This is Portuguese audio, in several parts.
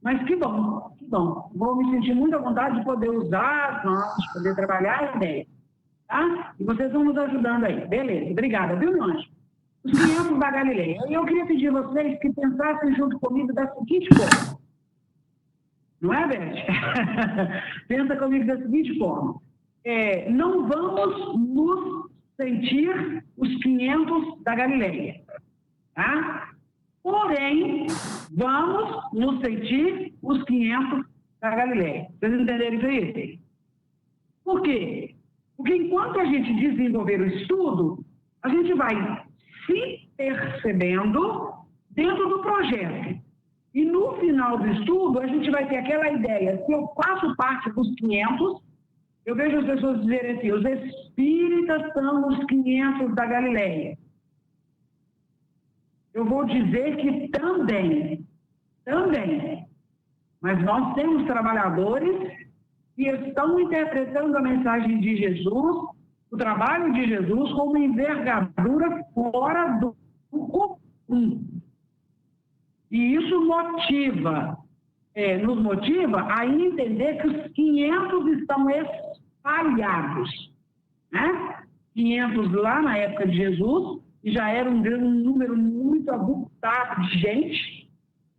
Mas que bom, que bom. Vou me sentir muito à vontade de poder usar as mãos, de poder trabalhar a ideia. Tá? E vocês vão nos ajudando aí. Beleza, obrigada, viu, meu anjo? Os 500 da Galileia. E eu queria pedir a vocês que pensassem junto comigo da seguinte forma. Não é, Beth? Pensa comigo da seguinte forma. Não vamos nos sentir os 500 da Galileia. Tá? Porém, vamos nos sentir os 500 da Galileia. Vocês entenderam isso aí? Por quê? Porque enquanto a gente desenvolver o estudo, a gente vai se percebendo dentro do projeto. E no final do estudo, a gente vai ter aquela ideia, se eu faço parte dos 500, eu vejo as pessoas dizerem assim, os espíritas são os 500 da Galileia. Eu vou dizer que também, mas nós temos trabalhadores que estão interpretando a mensagem de Jesus, o trabalho de Jesus, como uma envergadura fora do comum. E isso nos motiva a entender que os 500 estão espalhados. Né? 500 lá na época de Jesus, e já era um número muito abultado de gente,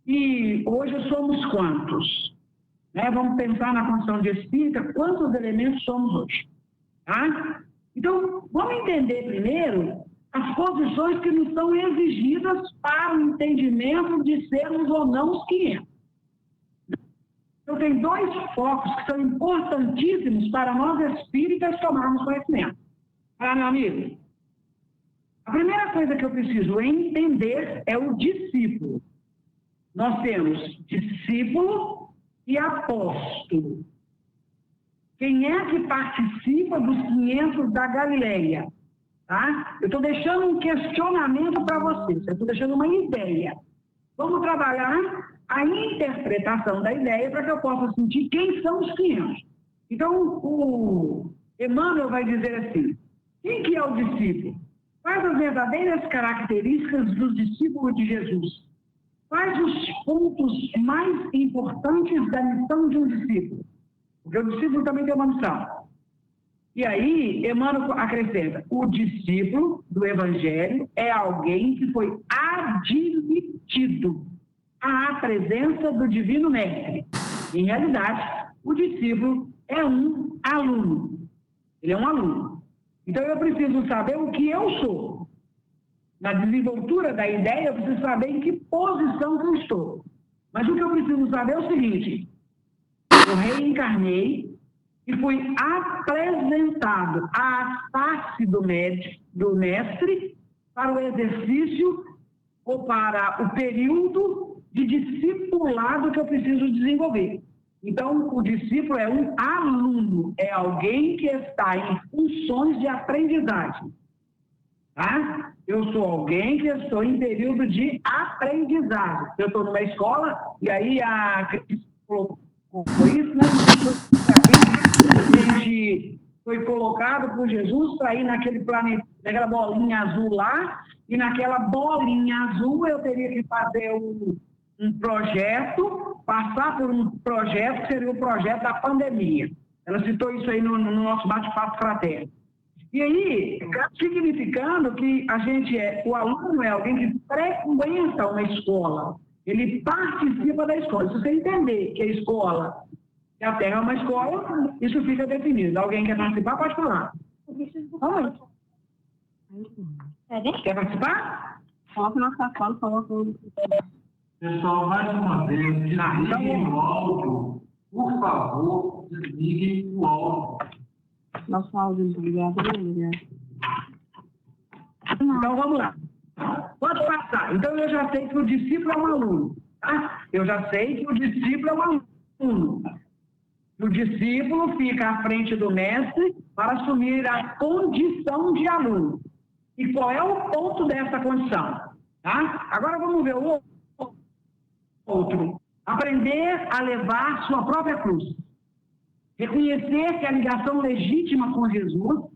e hoje somos quantos? Vamos pensar na condição de espírita, quantos elementos somos hoje? Tá? Então, vamos entender primeiro as posições que nos são exigidas para o entendimento de sermos ou não os 500. Então, tem dois focos que são importantíssimos para nós espíritas tomarmos conhecimento. Meu amigo? A primeira coisa que eu preciso entender é o discípulo. Nós temos discípulo e apóstolo. Quem é que participa dos 500 da Galileia? Tá? Eu estou deixando um questionamento para vocês, eu estou deixando uma ideia. Vamos trabalhar a interpretação da ideia para que eu possa sentir quem são os 500. Então, o Emmanuel vai dizer assim, quem que é o discípulo? Quais as verdadeiras características dos discípulos de Jesus? Quais os pontos mais importantes da missão de um discípulo? Porque o discípulo também tem uma missão. E aí, Emmanuel acrescenta, o discípulo do Evangelho é alguém que foi admitido à presença do Divino Mestre. Em realidade, o discípulo é um aluno. Ele é um aluno. Então, eu preciso saber o que eu sou. Na desenvoltura da ideia, eu preciso saber em que posição eu estou. Mas o que eu preciso saber é o seguinte, eu reencarnei e fui apresentado à face do mestre para o exercício ou para o período de discipulado que eu preciso desenvolver. Então, o discípulo é um aluno, é alguém que está em funções de aprendizagem. Tá? Eu sou alguém que estou em período de aprendizagem. Eu estou numa escola, e aí a colocou isso, né? A gente foi colocado por Jesus para ir naquele planeta, naquela bolinha azul lá, e naquela bolinha azul eu teria que fazer um projeto, passar por um projeto que seria o projeto da pandemia. Ela citou isso aí no nosso bate-papo fraterno. E aí, significando que o aluno é alguém que frequenta uma escola, ele participa da escola. Se você entender que a escola, que a Terra é uma escola, isso fica definido. Alguém quer participar? Pode falar. Quer participar? Coloca na sua fala, coloca. Pessoal, mais uma vez, desliguem o áudio. Por favor, desliguem o áudio. Nosso áudio, obrigado. Então, vamos lá. Pode passar. Então, eu já sei que o discípulo é um aluno. Tá? Eu já sei que o discípulo é um aluno. O discípulo fica à frente do mestre para assumir a condição de aluno. E qual é o ponto dessa condição? Tá? Agora, vamos ver o outro. Aprender a levar sua própria cruz. Reconhecer que a ligação legítima com Jesus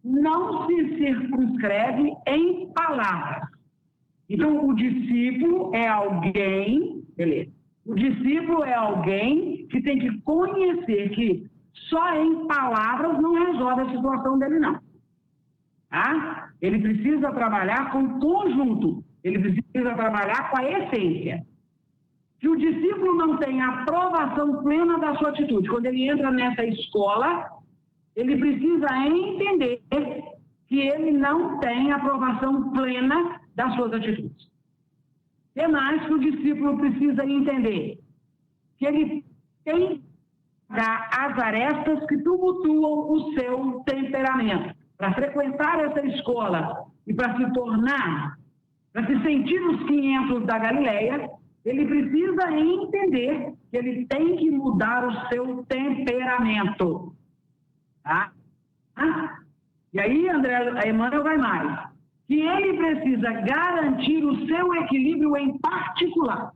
não se circunscreve em palavras. Então, o discípulo é alguém, beleza. O discípulo é alguém que tem que conhecer que só em palavras não resolve a situação dele, não. Tá? Ele precisa trabalhar com o conjunto, ele precisa trabalhar com a essência. Se o discípulo não tem a aprovação plena da sua atitude, quando ele entra nessa escola, ele precisa entender que ele não tem aprovação plena das suas atitudes. O que mais que o discípulo precisa entender? Que ele tem que dar as arestas que tumultuam o seu temperamento. Para frequentar essa escola e para se tornar, para se sentir os 500 da Galileia, ele precisa entender que ele tem que mudar o seu temperamento. Tá? E aí, Emmanuel vai mais. Que ele precisa garantir o seu equilíbrio em particular.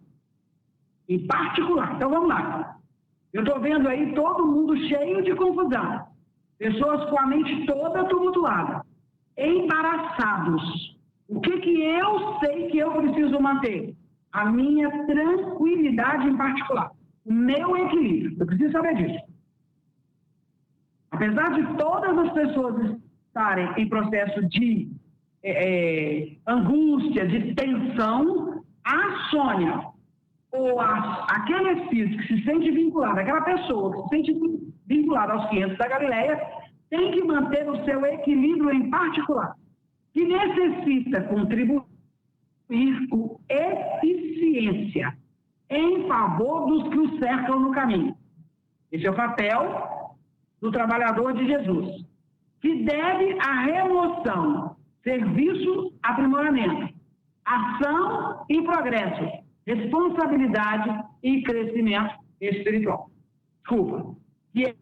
Em particular. Então, vamos lá. Eu estou vendo aí todo mundo cheio de confusão. Pessoas com a mente toda tumultuada. Embaraçados. O que eu sei que eu preciso manter? A minha tranquilidade em particular. O meu equilíbrio. Eu preciso saber disso. Apesar de todas as pessoas estarem em processo de angústia, de tensão, a Sônia, ou aquele espírito que se sente vinculado, aquela pessoa que se sente vinculada aos 500 da Galileia, tem que manter o seu equilíbrio em particular, que necessita contribuir com eficiência em favor dos que o cercam no caminho. Esse é o papel do trabalhador de Jesus, que deve a remoção, serviço, aprimoramento, ação e progresso, responsabilidade e crescimento espiritual. Desculpa. Que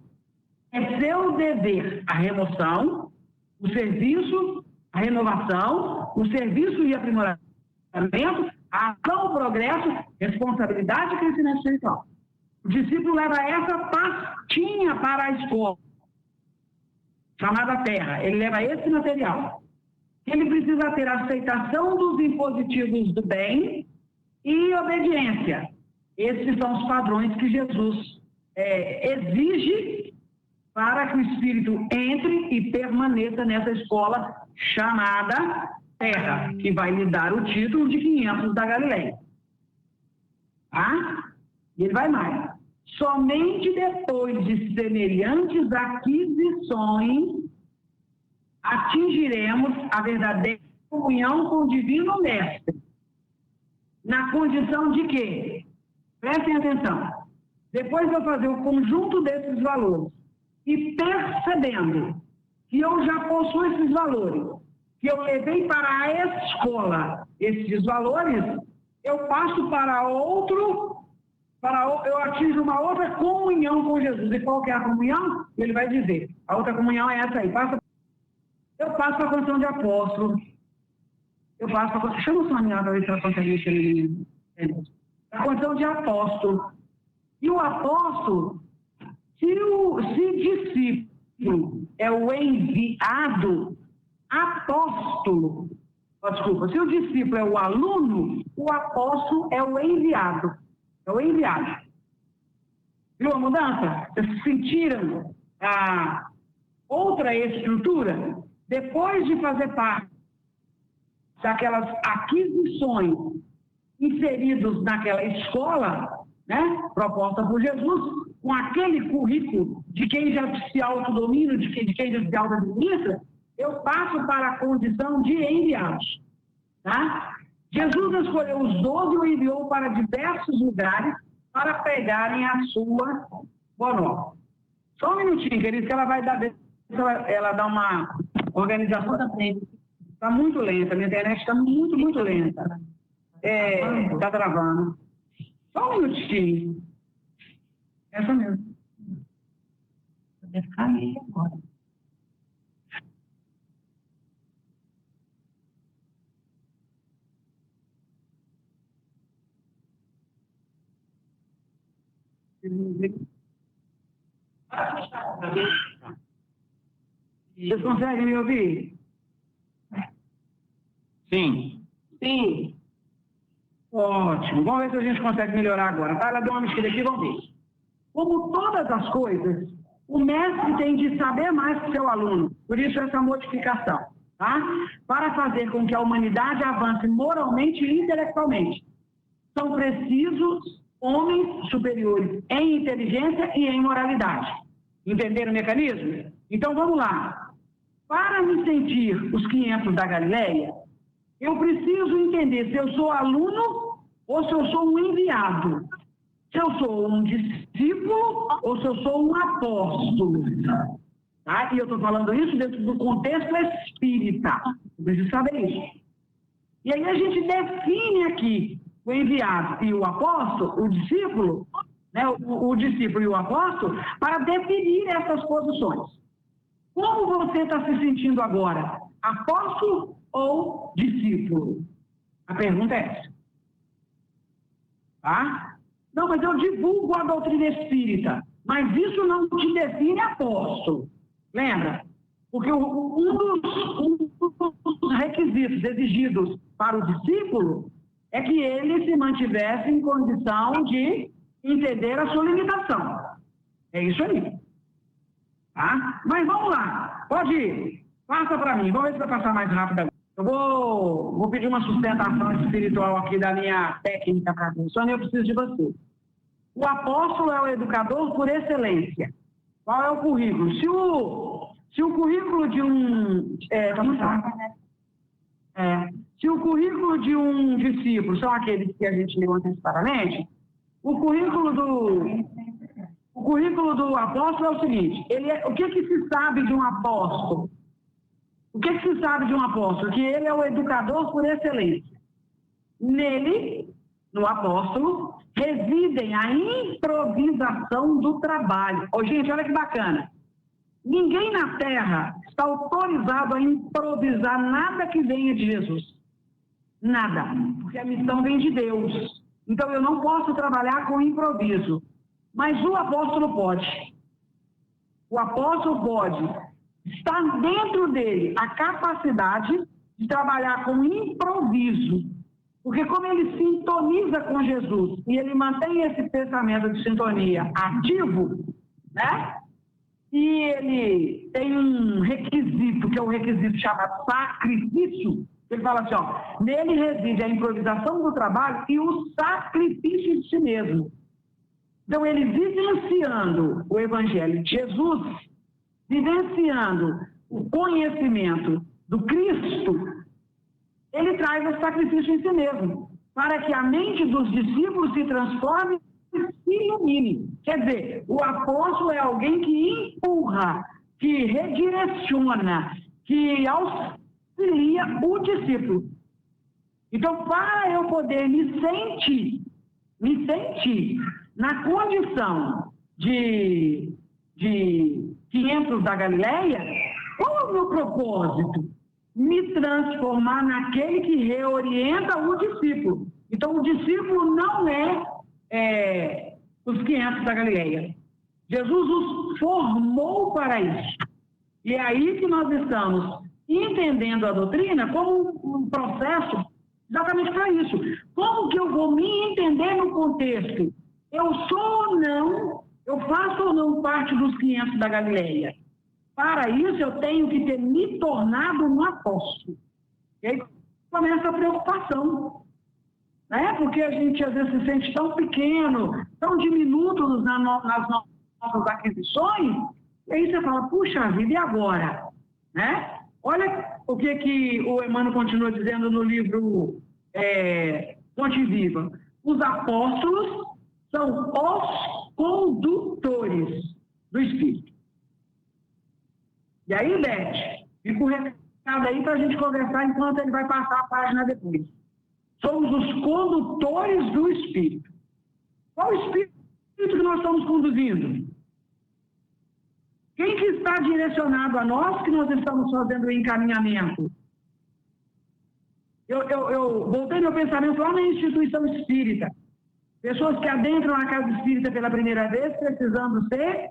é seu dever a remoção, o serviço, a renovação, o serviço e aprimoramento, a ação, o progresso, responsabilidade e crescimento espiritual. O discípulo leva essa pastinha para a escola, chamada terra. Ele leva esse material. Ele precisa ter aceitação dos impositivos do bem e obediência. Esses são os padrões que Jesus exige para que o Espírito entre e permaneça nessa escola chamada terra, que vai lhe dar o título de 500 da Galileia. Tá? E ele vai mais. Somente depois de semelhantes aquisições atingiremos a verdadeira comunhão com o Divino Mestre. Na condição de que, prestem atenção, depois de eu fazer o conjunto desses valores e percebendo que eu já possuo esses valores, que eu levei para a escola esses valores, eu passo para eu atingo uma outra comunhão com Jesus. E qual que é a comunhão? Ele vai dizer, a outra comunhão é essa aí. Eu passo para a condição de apóstolo. Chama o Soninha para ver se ela consegue ele. A condição de apóstolo. E o apóstolo, se discípulo é o enviado, apóstolo. Se o discípulo é o aluno, o apóstolo é o enviado. É o enviado. Viu a mudança? Vocês sentiram a outra estrutura? Depois de fazer parte daquelas aquisições inseridos naquela escola, né, proposta por Jesus, com aquele currículo de quem já se autodomina, de quem já se autoadministra, eu passo para a condição de enviados. Tá? Jesus escolheu os 12 e o enviou para diversos lugares para pegarem a sua boa nova. Só um minutinho, querido, que ela vai dar, ela dá uma organização também. Está muito lenta, a minha internet está muito, muito lenta. Está travando. Só um minutinho. Essa mesmo. Deve cair agora. Vocês conseguem me ouvir? Sim. Sim. Ótimo. Vamos ver se a gente consegue melhorar agora. Tá? Ela deu uma mexida aqui, vamos ver. Como todas as coisas, o mestre tem de saber mais que seu aluno. Por isso essa modificação. Tá? Para fazer com que a humanidade avance moralmente e intelectualmente. São precisos homens superiores em inteligência e em moralidade. Entenderam o mecanismo? Então vamos lá. Para me sentir os 500 da Galileia, eu preciso entender se eu sou aluno ou se eu sou um enviado. Se eu sou um discípulo ou se eu sou um apóstolo. Tá? E eu estou falando isso dentro do contexto espírita. Eu preciso saber isso. E aí a gente define aqui o enviado e o apóstolo, o discípulo, né, o discípulo e o apóstolo, para definir essas posições. Como você está se sentindo agora? Apóstolo ou discípulo? A pergunta é essa. Tá? Não, mas eu divulgo a doutrina espírita, mas isso não te define apóstolo. Lembra? Porque um dos requisitos exigidos para o discípulo é que ele se mantivesse em condição de entender a sua limitação. É isso aí. Tá? Mas vamos lá. Pode ir. Passa para mim. Vamos ver se vai passar mais rápido agora. Eu vou pedir uma sustentação espiritual aqui da minha técnica para a função e eu preciso de você. O apóstolo é o educador por excelência. Qual é o currículo? Se o currículo de um... se o currículo de um discípulo são aqueles que a gente leu antecipadamente, o currículo do apóstolo é o seguinte, o que se sabe de um apóstolo? O que se sabe de um apóstolo? Que ele é o educador por excelência. Nele, no apóstolo, residem a improvisação do trabalho. Gente, olha que bacana. Ninguém na Terra está autorizado a improvisar nada que venha de Jesus. Nada. Porque a missão vem de Deus. Então, eu não posso trabalhar com improviso. Mas o apóstolo pode. O apóstolo pode. Está dentro dele a capacidade de trabalhar com improviso. Porque como ele sintoniza com Jesus e ele mantém esse pensamento de sintonia ativo, né? E ele tem um requisito, que é o requisito chamado sacrifício. Ele fala assim, ó, nele reside a improvisação do trabalho e o sacrifício de si mesmo. Então, ele vivenciando o Evangelho de Jesus, vivenciando o conhecimento do Cristo, ele traz o sacrifício em si mesmo, para que a mente dos discípulos se transforme e se ilumine. Quer dizer, o apóstolo é alguém que empurra, que redireciona, que auxilia o discípulo. Então, para eu poder me sentir na condição de 500 da Galileia, qual é o meu propósito? Me transformar naquele que reorienta o discípulo. Então, o discípulo não é os 500 da Galileia. Jesus os formou para isso. E é aí que nós estamos entendendo a doutrina como um processo exatamente para isso. Como que eu vou me entender no contexto? Eu sou ou não, eu faço ou não parte dos 500 da Galileia? Para isso, eu tenho que ter me tornado um apóstolo. E aí começa a preocupação. Né? Porque a gente, às vezes, se sente tão pequeno, tão diminuto nas nossas aquisições, e aí você fala, puxa vida, e agora? Né? Olha o que o Emmanuel continua dizendo no livro Fonte Viva. Os apóstolos são os condutores do Espírito. E aí, Beth, fica o recado aí para a gente conversar enquanto ele vai passar a página depois. Somos os condutores do Espírito. Qual o Espírito que nós estamos conduzindo? Quem que está direcionado a nós que nós estamos fazendo o encaminhamento? Eu voltei meu pensamento lá na instituição espírita. Pessoas que adentram a casa espírita pela primeira vez, precisando ser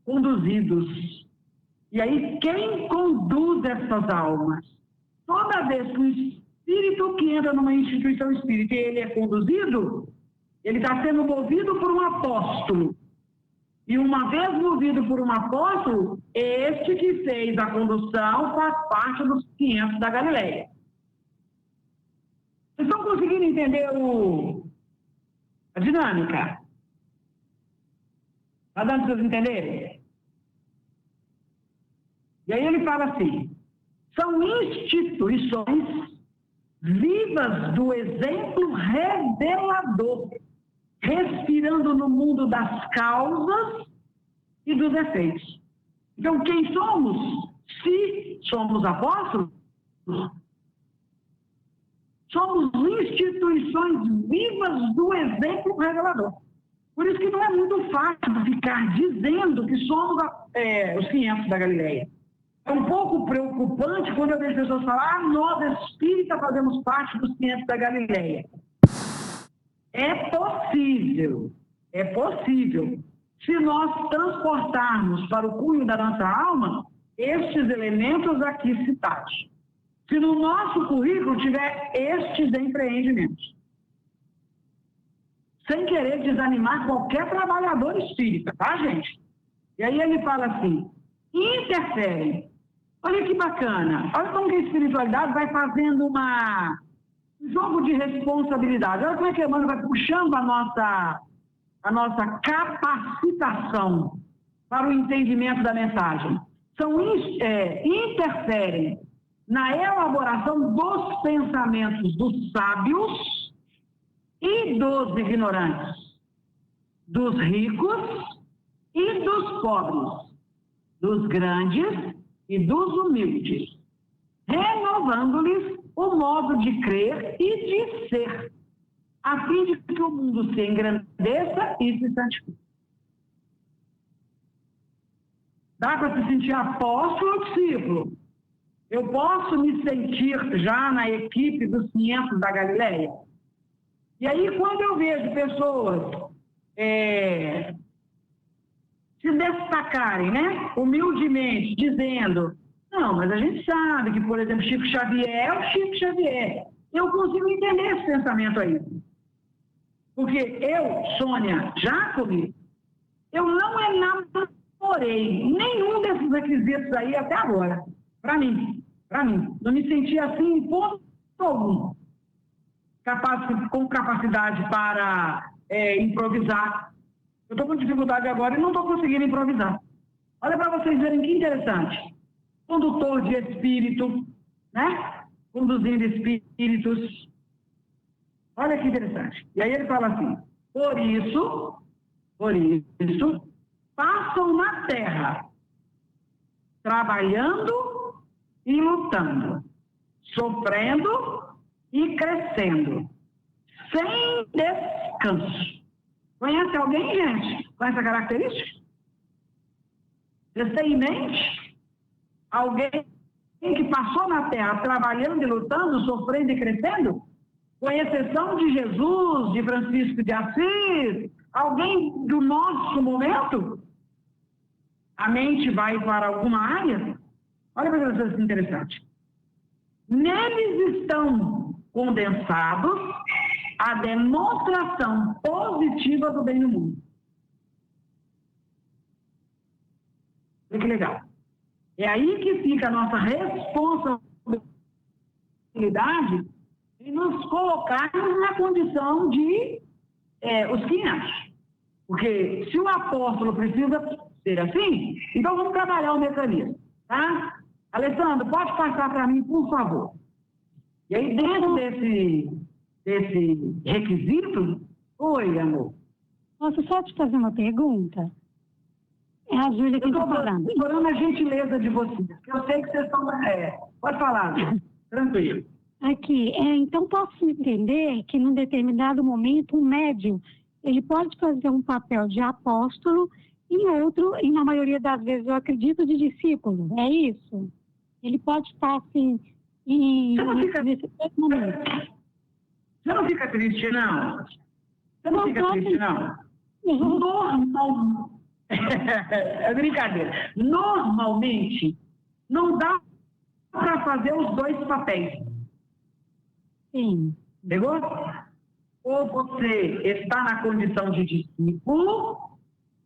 conduzidos. E aí, quem conduz essas almas? Toda vez que o espírito que entra numa instituição espírita e ele é conduzido, ele está sendo movido por um apóstolo. E uma vez movido por um apóstolo, este que fez a condução faz parte dos 500 da Galileia. Vocês estão conseguindo entender a dinâmica? Está dando para vocês entenderem? E aí ele fala assim, são instituições vivas do exemplo revelador, respirando no mundo das causas e dos efeitos. Então, quem somos? Se somos apóstolos, somos instituições vivas do exemplo revelador. Por isso que não é muito fácil ficar dizendo que somos os 500 da Galileia. É um pouco preocupante quando eu vejo pessoas falar, nós espíritas fazemos parte dos 500 da Galileia. É possível, se nós transportarmos para o cunho da nossa alma estes elementos aqui citados. Se no nosso currículo tiver estes empreendimentos. Sem querer desanimar qualquer trabalhador espírita, tá, gente? E aí ele fala assim, interferem. Olha que bacana. Olha como que a espiritualidade vai fazendo um jogo de responsabilidade. Olha como é que Emmanuel vai puxando a nossa capacitação para o entendimento da mensagem. Interferem na elaboração dos pensamentos dos sábios e dos ignorantes, dos ricos e dos pobres, dos grandes e dos humildes, renovando-lhes o modo de crer e de ser, a fim de que o mundo se engrandeça e se santifique. Dá para se sentir apóstolo ou discípulo? Eu posso me sentir já na equipe dos 500 da Galileia? E aí, quando eu vejo pessoas se destacarem, né, humildemente, dizendo, não, mas a gente sabe que, por exemplo, Chico Xavier é o Chico Xavier. Eu consigo entender esse pensamento aí. Porque eu, Sônia Jacome, eu não enamorei nenhum desses requisitos aí até agora. Para mim. Não me senti assim em ponto algum. Com capacidade para improvisar. Eu estou com dificuldade agora e não estou conseguindo improvisar. Olha para vocês verem que interessante. Condutor de espírito, né? Conduzindo espíritos. Olha que interessante. E aí ele fala assim, por isso, passam na terra, trabalhando e lutando, sofrendo e crescendo, sem descanso. Conhece alguém, gente, com essa característica? Vocês têm em mente alguém que passou na Terra trabalhando e lutando, sofrendo e crescendo? Com exceção de Jesus, de Francisco de Assis, alguém do nosso momento? A mente vai para alguma área? Olha para vocês que interessante. Neles estão condensados a demonstração positiva do bem no mundo. Olha que legal. É aí que fica a nossa responsabilidade em nos colocarmos na condição de os 500. Porque se o apóstolo precisa ser assim, então vamos trabalhar o mecanismo, tá? Alessandro, pode passar para mim, por favor. E aí, dentro desse requisito... Oi, amor. Posso só te fazer uma pergunta? É a Júlia que está falando. Estou falando a gentileza de vocês. Eu sei que vocês estão... pode falar, tranquilo. Aqui, então posso entender que num determinado momento um médium, ele pode fazer um papel de apóstolo e outro, e na maioria das vezes eu acredito, de discípulo. É isso? Ele pode estar assim... nesse momento. Você não fica triste, não? Você não fica triste, não? Normal. É brincadeira. Normalmente, não dá para fazer os dois papéis. Sim. Pegou? Ou você está na condição de discípulo,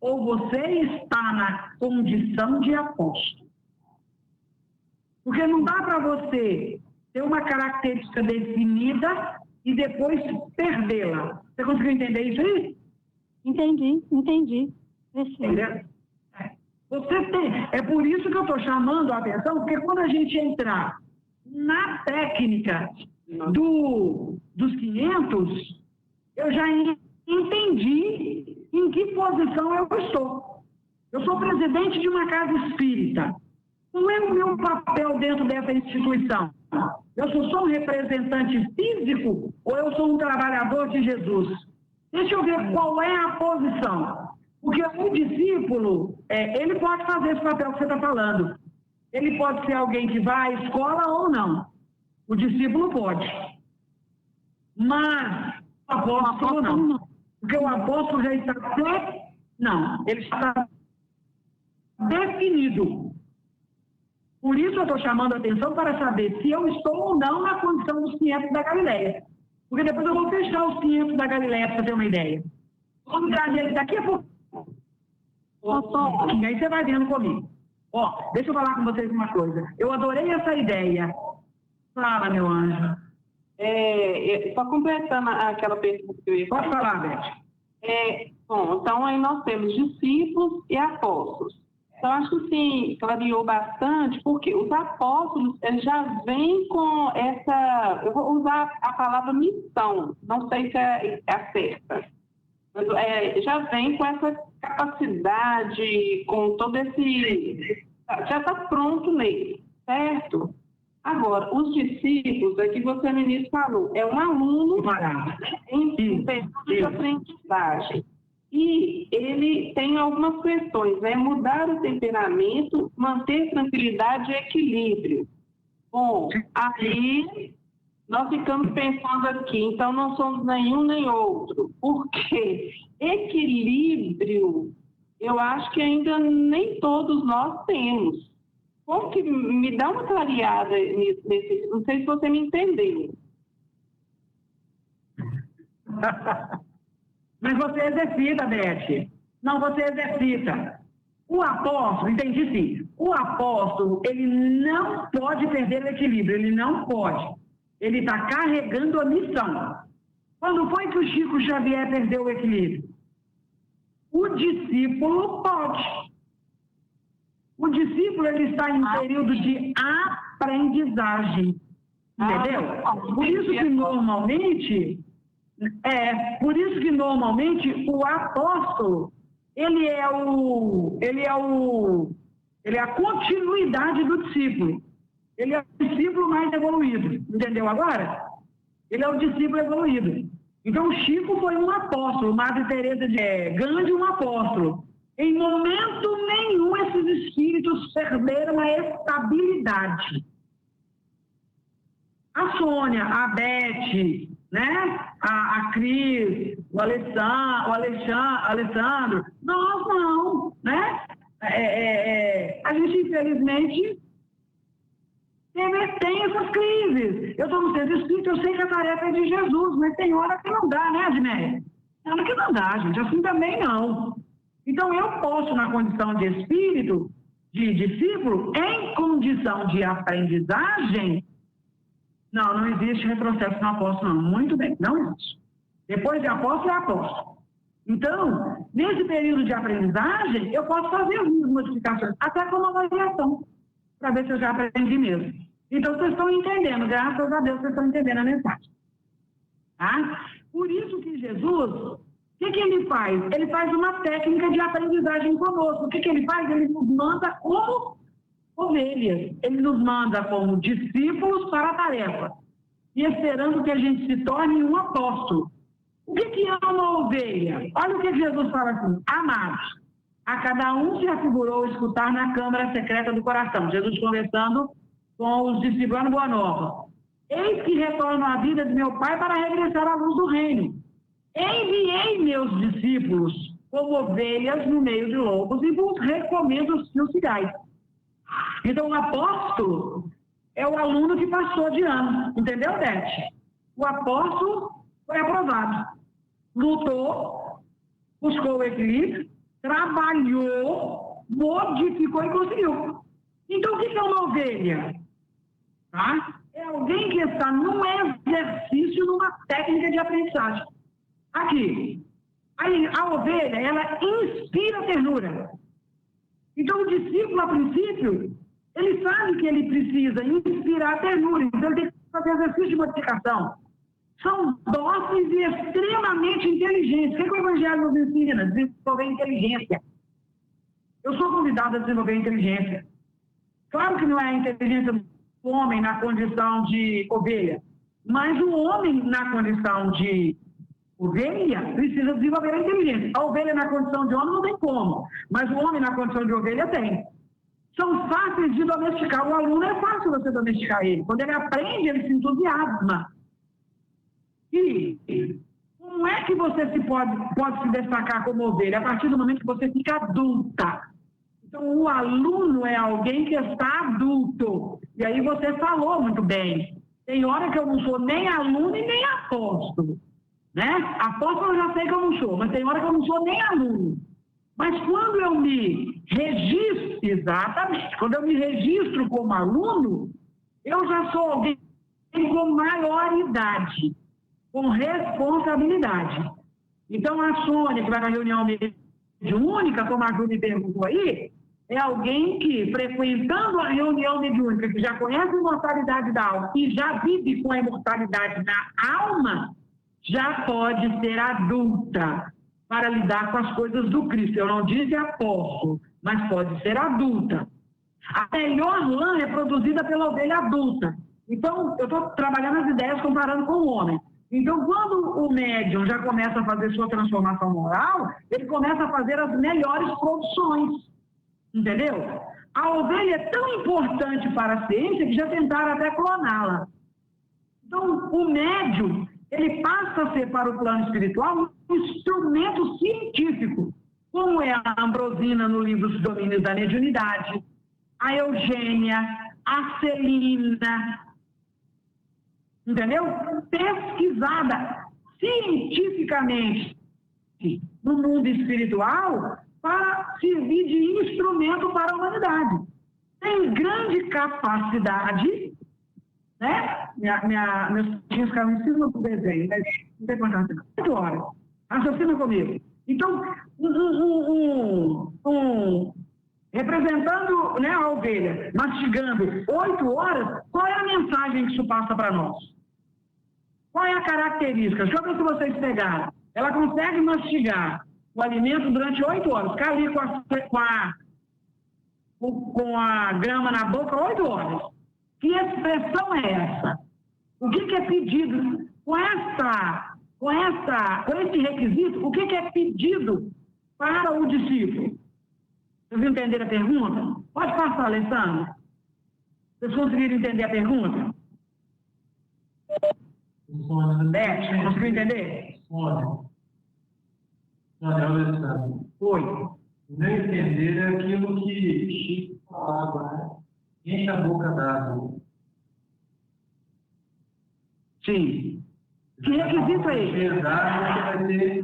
ou você está na condição de apóstolo. Porque não dá para você ter uma característica definida e depois perdê-la. Você conseguiu entender isso aí? Entendi. Perfeito. Você tem. É por isso que eu estou chamando a atenção, porque quando a gente entrar na técnica dos 500, eu já entendi em que posição eu estou. Eu sou presidente de uma casa espírita. Qual é o meu papel dentro dessa instituição? Eu sou só um representante físico ou eu sou um trabalhador de Jesus? Deixa eu ver qual é a posição. Porque o discípulo, ele pode fazer esse papel que você está falando. Ele pode ser alguém que vai à escola ou não. O discípulo pode. Mas o apóstolo não. Porque o apóstolo já está ele está definido. Por isso eu estou chamando a atenção para saber se eu estou ou não na condição dos 500 da Galileia. Porque depois eu vou fechar os 500 da Galileia para ter uma ideia. Vamos trazer ele daqui a pouco. Aí você vai vendo comigo. Deixa eu falar com vocês uma coisa. Eu adorei essa ideia. Fala, meu anjo. Só completando aquela pergunta que eu ia fazer. Pode falar, Beth. Bom, então aí nós temos discípulos e apóstolos. Então, acho que sim, clareou bastante, porque os apóstolos já vêm com essa, eu vou usar a palavra missão, não sei se é a certa, mas já vem com essa capacidade, com todo esse, já está pronto nele, certo? Agora, os discípulos, aqui você, ministro, falou, é um aluno em período de aprendizagem. E ele tem algumas questões, mudar o temperamento, manter tranquilidade e equilíbrio. Bom, aí nós ficamos pensando aqui, então não somos nenhum nem outro, porque equilíbrio, eu acho que ainda nem todos nós temos. Como que me dá uma clareada nesse, não sei se você me entendeu. Mas você exercita, Beth. Não, você exercita. O apóstolo, entendi sim. O apóstolo, ele não pode perder o equilíbrio, ele não pode. Ele está carregando a missão. Quando foi que o Chico Xavier perdeu o equilíbrio? O discípulo pode. O discípulo, ele está em período de aprendizagem. Entendeu? Por isso que normalmente o apóstolo, ele é a continuidade do discípulo. Ele é o discípulo mais evoluído. Entendeu agora? Ele é o discípulo evoluído. Então, o Chico foi um apóstolo, Madre Teresa de Gandhi, um apóstolo. Em momento nenhum, esses espíritos perderam a estabilidade. A Sônia, a Beth, né? A Cris, o Alessandro, nós não, né? A gente, infelizmente, tem essas crises. Eu estou no centro espírita, eu sei que a tarefa é de Jesus, mas tem hora que não dá, né, Adméia? Tem hora que não dá, gente, assim também não. Então, eu posso, na condição de espírito, de discípulo, em condição de aprendizagem. Não existe retrocesso no apóstolo, não. Muito bem, não existe. Depois de apóstolo, é apóstolo. Então, nesse período de aprendizagem, eu posso fazer algumas modificações, até com uma avaliação, para ver se eu já aprendi mesmo. Então, vocês estão entendendo, graças a Deus, vocês estão entendendo a mensagem. Tá? Por isso que Jesus, o que ele faz? Ele faz uma técnica de aprendizagem conosco. O que ele faz? Ele nos manda como ovelhas. Ele nos manda como discípulos para a tarefa. E esperando que a gente se torne um apóstolo. O que é uma ovelha? Olha o que Jesus fala assim. Amados, a cada um se afigurou escutar na câmara secreta do coração. Jesus conversando com os discípulos lá no Boa Nova. Eis que retorno à vida de meu Pai para regressar à luz do reino. Enviei meus discípulos como ovelhas no meio de lobos e vos recomendo os sigais. Então, o apóstolo é o aluno que passou de ano. Entendeu, Beth? o apóstolo foi aprovado. Lutou, buscou o equilíbrio, trabalhou, modificou e conseguiu. Então, o que é uma ovelha? Tá? É alguém que está num exercício, numa técnica de aprendizagem. Aqui. Aí, a ovelha, ela inspira ternura. Então, o discípulo, a princípio, ele sabe que ele precisa inspirar ternura. Então, ele tem que fazer exercício de modificação. São dóceis e extremamente inteligentes. O que o Evangelho nos ensina? Desenvolver inteligência. Eu sou convidado a desenvolver inteligência. Claro que não é a inteligência do homem na condição de ovelha, mas o homem na condição de ovelha precisa desenvolver a inteligência. A ovelha na condição de homem não tem como, mas o homem na condição de ovelha tem. São fáceis de domesticar. O aluno é fácil você domesticar ele. Quando ele aprende, ele se entusiasma. E como é que você pode se destacar como ovelha? A partir do momento que você fica adulta. Então, o aluno é alguém que está adulto. E aí você falou muito bem. Tem hora que eu não sou nem aluno e nem apóstolo. Né? Apóstolo eu já sei que eu não sou, mas tem hora que eu não sou nem aluno. Mas quando eu me registro, exatamente, quando eu me registro como aluno, eu já sou alguém com maioridade, com responsabilidade. Então, a Sônia, que vai na reunião mediúnica, como a Ju me perguntou aí, é alguém que, frequentando a reunião mediúnica, que já conhece a imortalidade da alma e já vive com a imortalidade na alma, já pode ser adulta para lidar com as coisas do Cristo. Eu não disse apóstolo, mas pode ser adulta. A melhor lã é produzida pela ovelha adulta. Então, eu estou trabalhando as ideias comparando com o homem. Então, quando o médium já começa a fazer sua transformação moral, ele começa a fazer as melhores produções. Entendeu? A ovelha é tão importante para a ciência que já tentaram até cloná-la. Então, o médium, ele passa a ser para o plano espiritual um instrumento científico, como é a Ambrosina no livro Os Domínios da Mediunidade, a Eugênia, a Celina, entendeu? Pesquisada cientificamente no mundo espiritual para servir de instrumento para a humanidade. Tem grande capacidade, né? Meus filhos ficaram em cima do desenho, mas não tem importância não. 8 horas. Raciocina comigo. Então, representando, né, a ovelha, mastigando 8 horas, qual é a mensagem que isso passa para nós? Qual é a característica? Deixa eu ver se vocês pegaram. Ela consegue mastigar o alimento durante 8 horas, ficar ali com a grama na boca 8 horas. Que expressão é essa? O que é pedido? Com esse requisito, o que é pedido para o discípulo? Vocês entenderam a pergunta? Pode passar, Alessandro. Vocês conseguiram entender a pergunta? Beth, conseguiu entender? Sônia, Alessandro. Oi. Não entender é aquilo que Chico falava, né? Enche a boca d'água. Sim. Que requisito é esse? Verdade, você vai ter,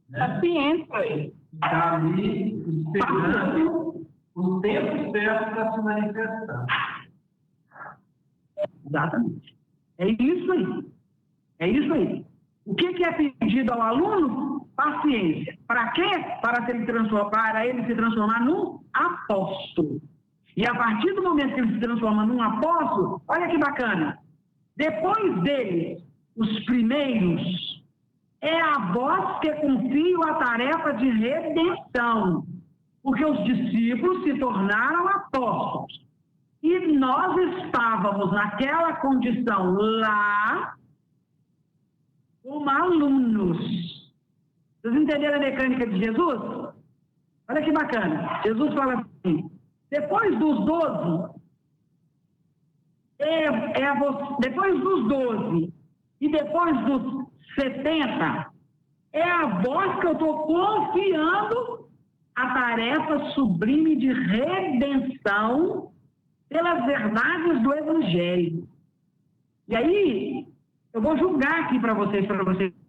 né? Paciência. Está ali esperando o tempo certo para se manifestar. Exatamente. É isso aí. É isso aí. O que é pedido ao aluno? Paciência. Para quê? Para ele se transformar num apóstolo. E a partir do momento que ele se transforma num apóstolo, olha que bacana. Depois dele, os primeiros, é a vós que confio a tarefa de redenção. Porque os discípulos se tornaram apóstolos. E nós estávamos naquela condição lá como alunos. Vocês entenderam a mecânica de Jesus? Olha que bacana. Jesus fala assim, depois dos 12, depois dos 12 e depois dos 70, é a vós que eu estou confiando a tarefa sublime de redenção pelas verdades do Evangelho. E aí, Eu vou julgar aqui para vocês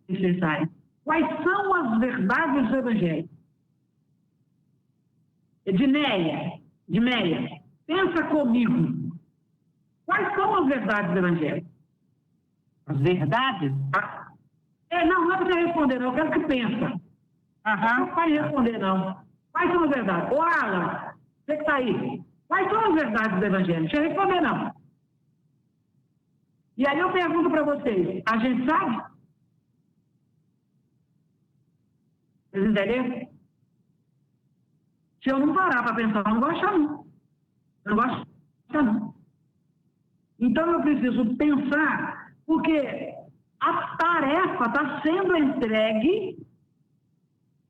pensarem. Quais são as verdades do Evangelho? Edmeia, pensa comigo. Quais são as verdades do Evangelho? As verdades? Não é para você responder, não. Eu quero que pensa. Não vai responder, não. Quais são as verdades? Ô, Alan, você que está aí. Quais são as verdades do Evangelho? Não deixa eu responder, não. E aí eu pergunto para vocês, a gente sabe? Vocês entenderam? Se eu não parar para pensar, eu não vou achar, não. Eu não vou achar, não. Então eu preciso pensar, porque a tarefa está sendo entregue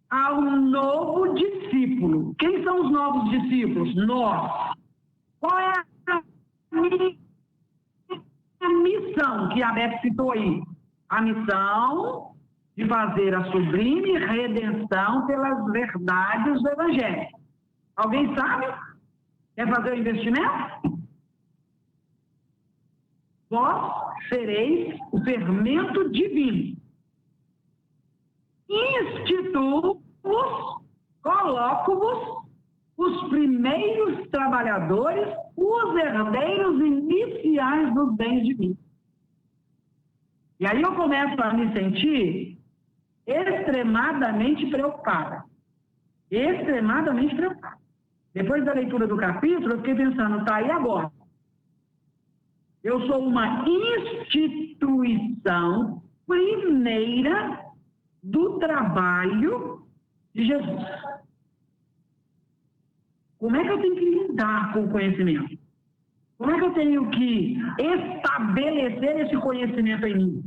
ao novo discípulo. Quem são os novos discípulos? Nós. Qual é a missão que a Beth citou aí? A missão de fazer a sublime redenção pelas verdades do Evangelho. Alguém sabe? Quer fazer o investimento? Vós sereis o fermento divino. Instituo-vos, coloco-vos os primeiros trabalhadores, os herdeiros iniciais dos bens divinos. E aí eu começo a me sentir extremadamente preocupada. Extremadamente preocupada. Depois da leitura do capítulo, eu fiquei pensando, tá, e agora? Eu sou uma instituição primeira do trabalho de Jesus. Como é que eu tenho que lidar com o conhecimento? Como é que eu tenho que estabelecer esse conhecimento em mim?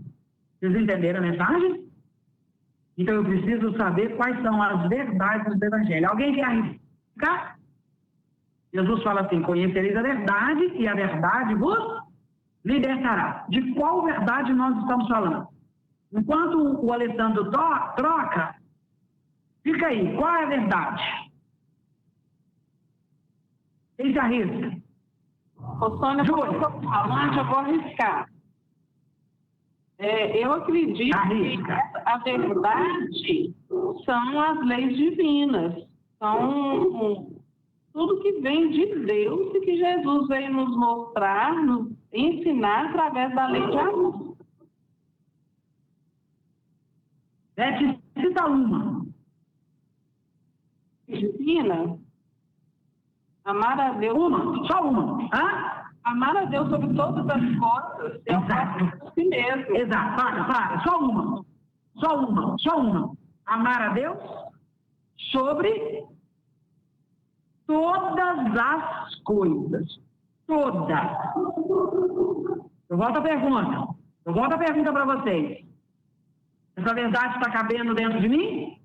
Vocês entenderam a mensagem? Então eu preciso saber quais são as verdades do Evangelho. Alguém quer arriscar? Jesus fala assim, conhecereis a verdade e a verdade vos libertará. De qual verdade nós estamos falando? Enquanto o Alessandro troca, fica aí, qual é a verdade? Quem se arrisca? Ô, Sônia, eu vou arriscar. Eu acredito que a verdade são as leis divinas. São tudo que vem de Deus e que Jesus veio nos mostrar, nos ensinar através da lei de amor. Cita uma. Divina? Amar a Deus. Só uma. Amar a Deus sobre todas as coisas. Exato. Si mesmo. Exato. Para. Só uma. Amar a Deus sobre todas as coisas. Todas. Eu volto à pergunta para vocês. Essa verdade está cabendo dentro de mim?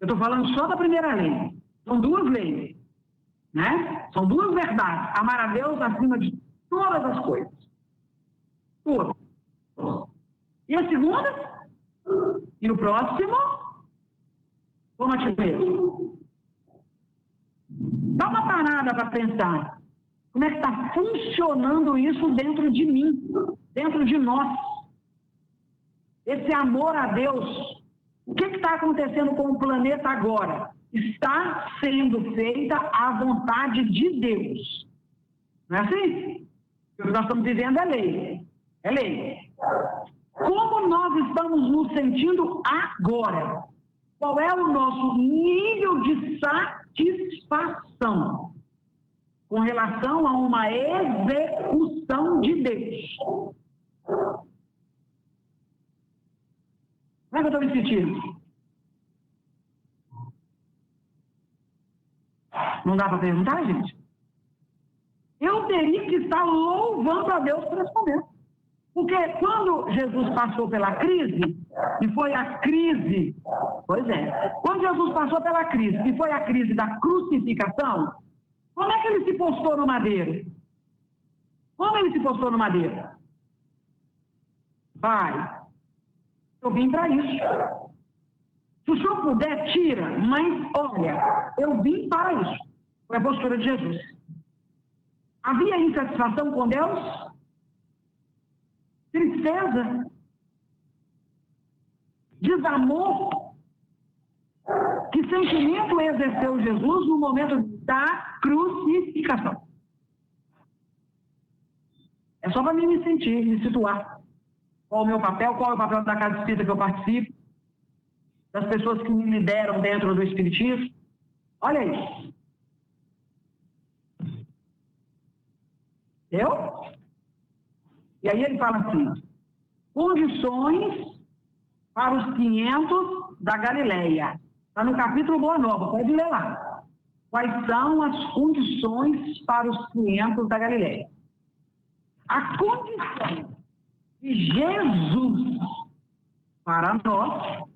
Eu estou falando só da primeira lei. São duas leis, né? São duas verdades. Amar a Deus acima de todas as coisas. Todas. E a segunda? E o próximo? Como a ti mesmo. Dá uma parada para pensar. Como é que está funcionando isso dentro de mim, dentro de nós? Esse amor a Deus. O que está acontecendo com o planeta agora? Está sendo feita a vontade de Deus. Não é assim? O que nós estamos vivendo é lei. É lei. Como nós estamos nos sentindo agora? Qual é o nosso nível de satisfação com relação a uma execução de Deus? Como é que eu estou me sentindo? Não dá para perguntar, gente? Eu teria que estar louvando a Deus por esse momento. Porque quando Jesus passou pela crise, e foi a crise, quando Jesus passou pela crise, e foi a crise da crucificação, como é que ele se postou no madeiro? Como ele se postou no madeiro? Pai, eu vim para isso. Se o senhor puder, tira, mas olha, eu vim para isso. Foi a postura de Jesus. Havia insatisfação com Deus? tristeza, desamor. Que sentimento exerceu Jesus no momento da crucificação? É só para mim me sentir, me situar. Qual é o meu papel, qual é o papel da casa espírita que eu participo, das pessoas que me lideram dentro do espiritismo. Olha aí. E aí ele fala assim, condições para os 500 da Galileia. Está no capítulo Boa Nova, pode ler lá. Quais são as condições para os 500 da Galileia? A condição de Jesus para nós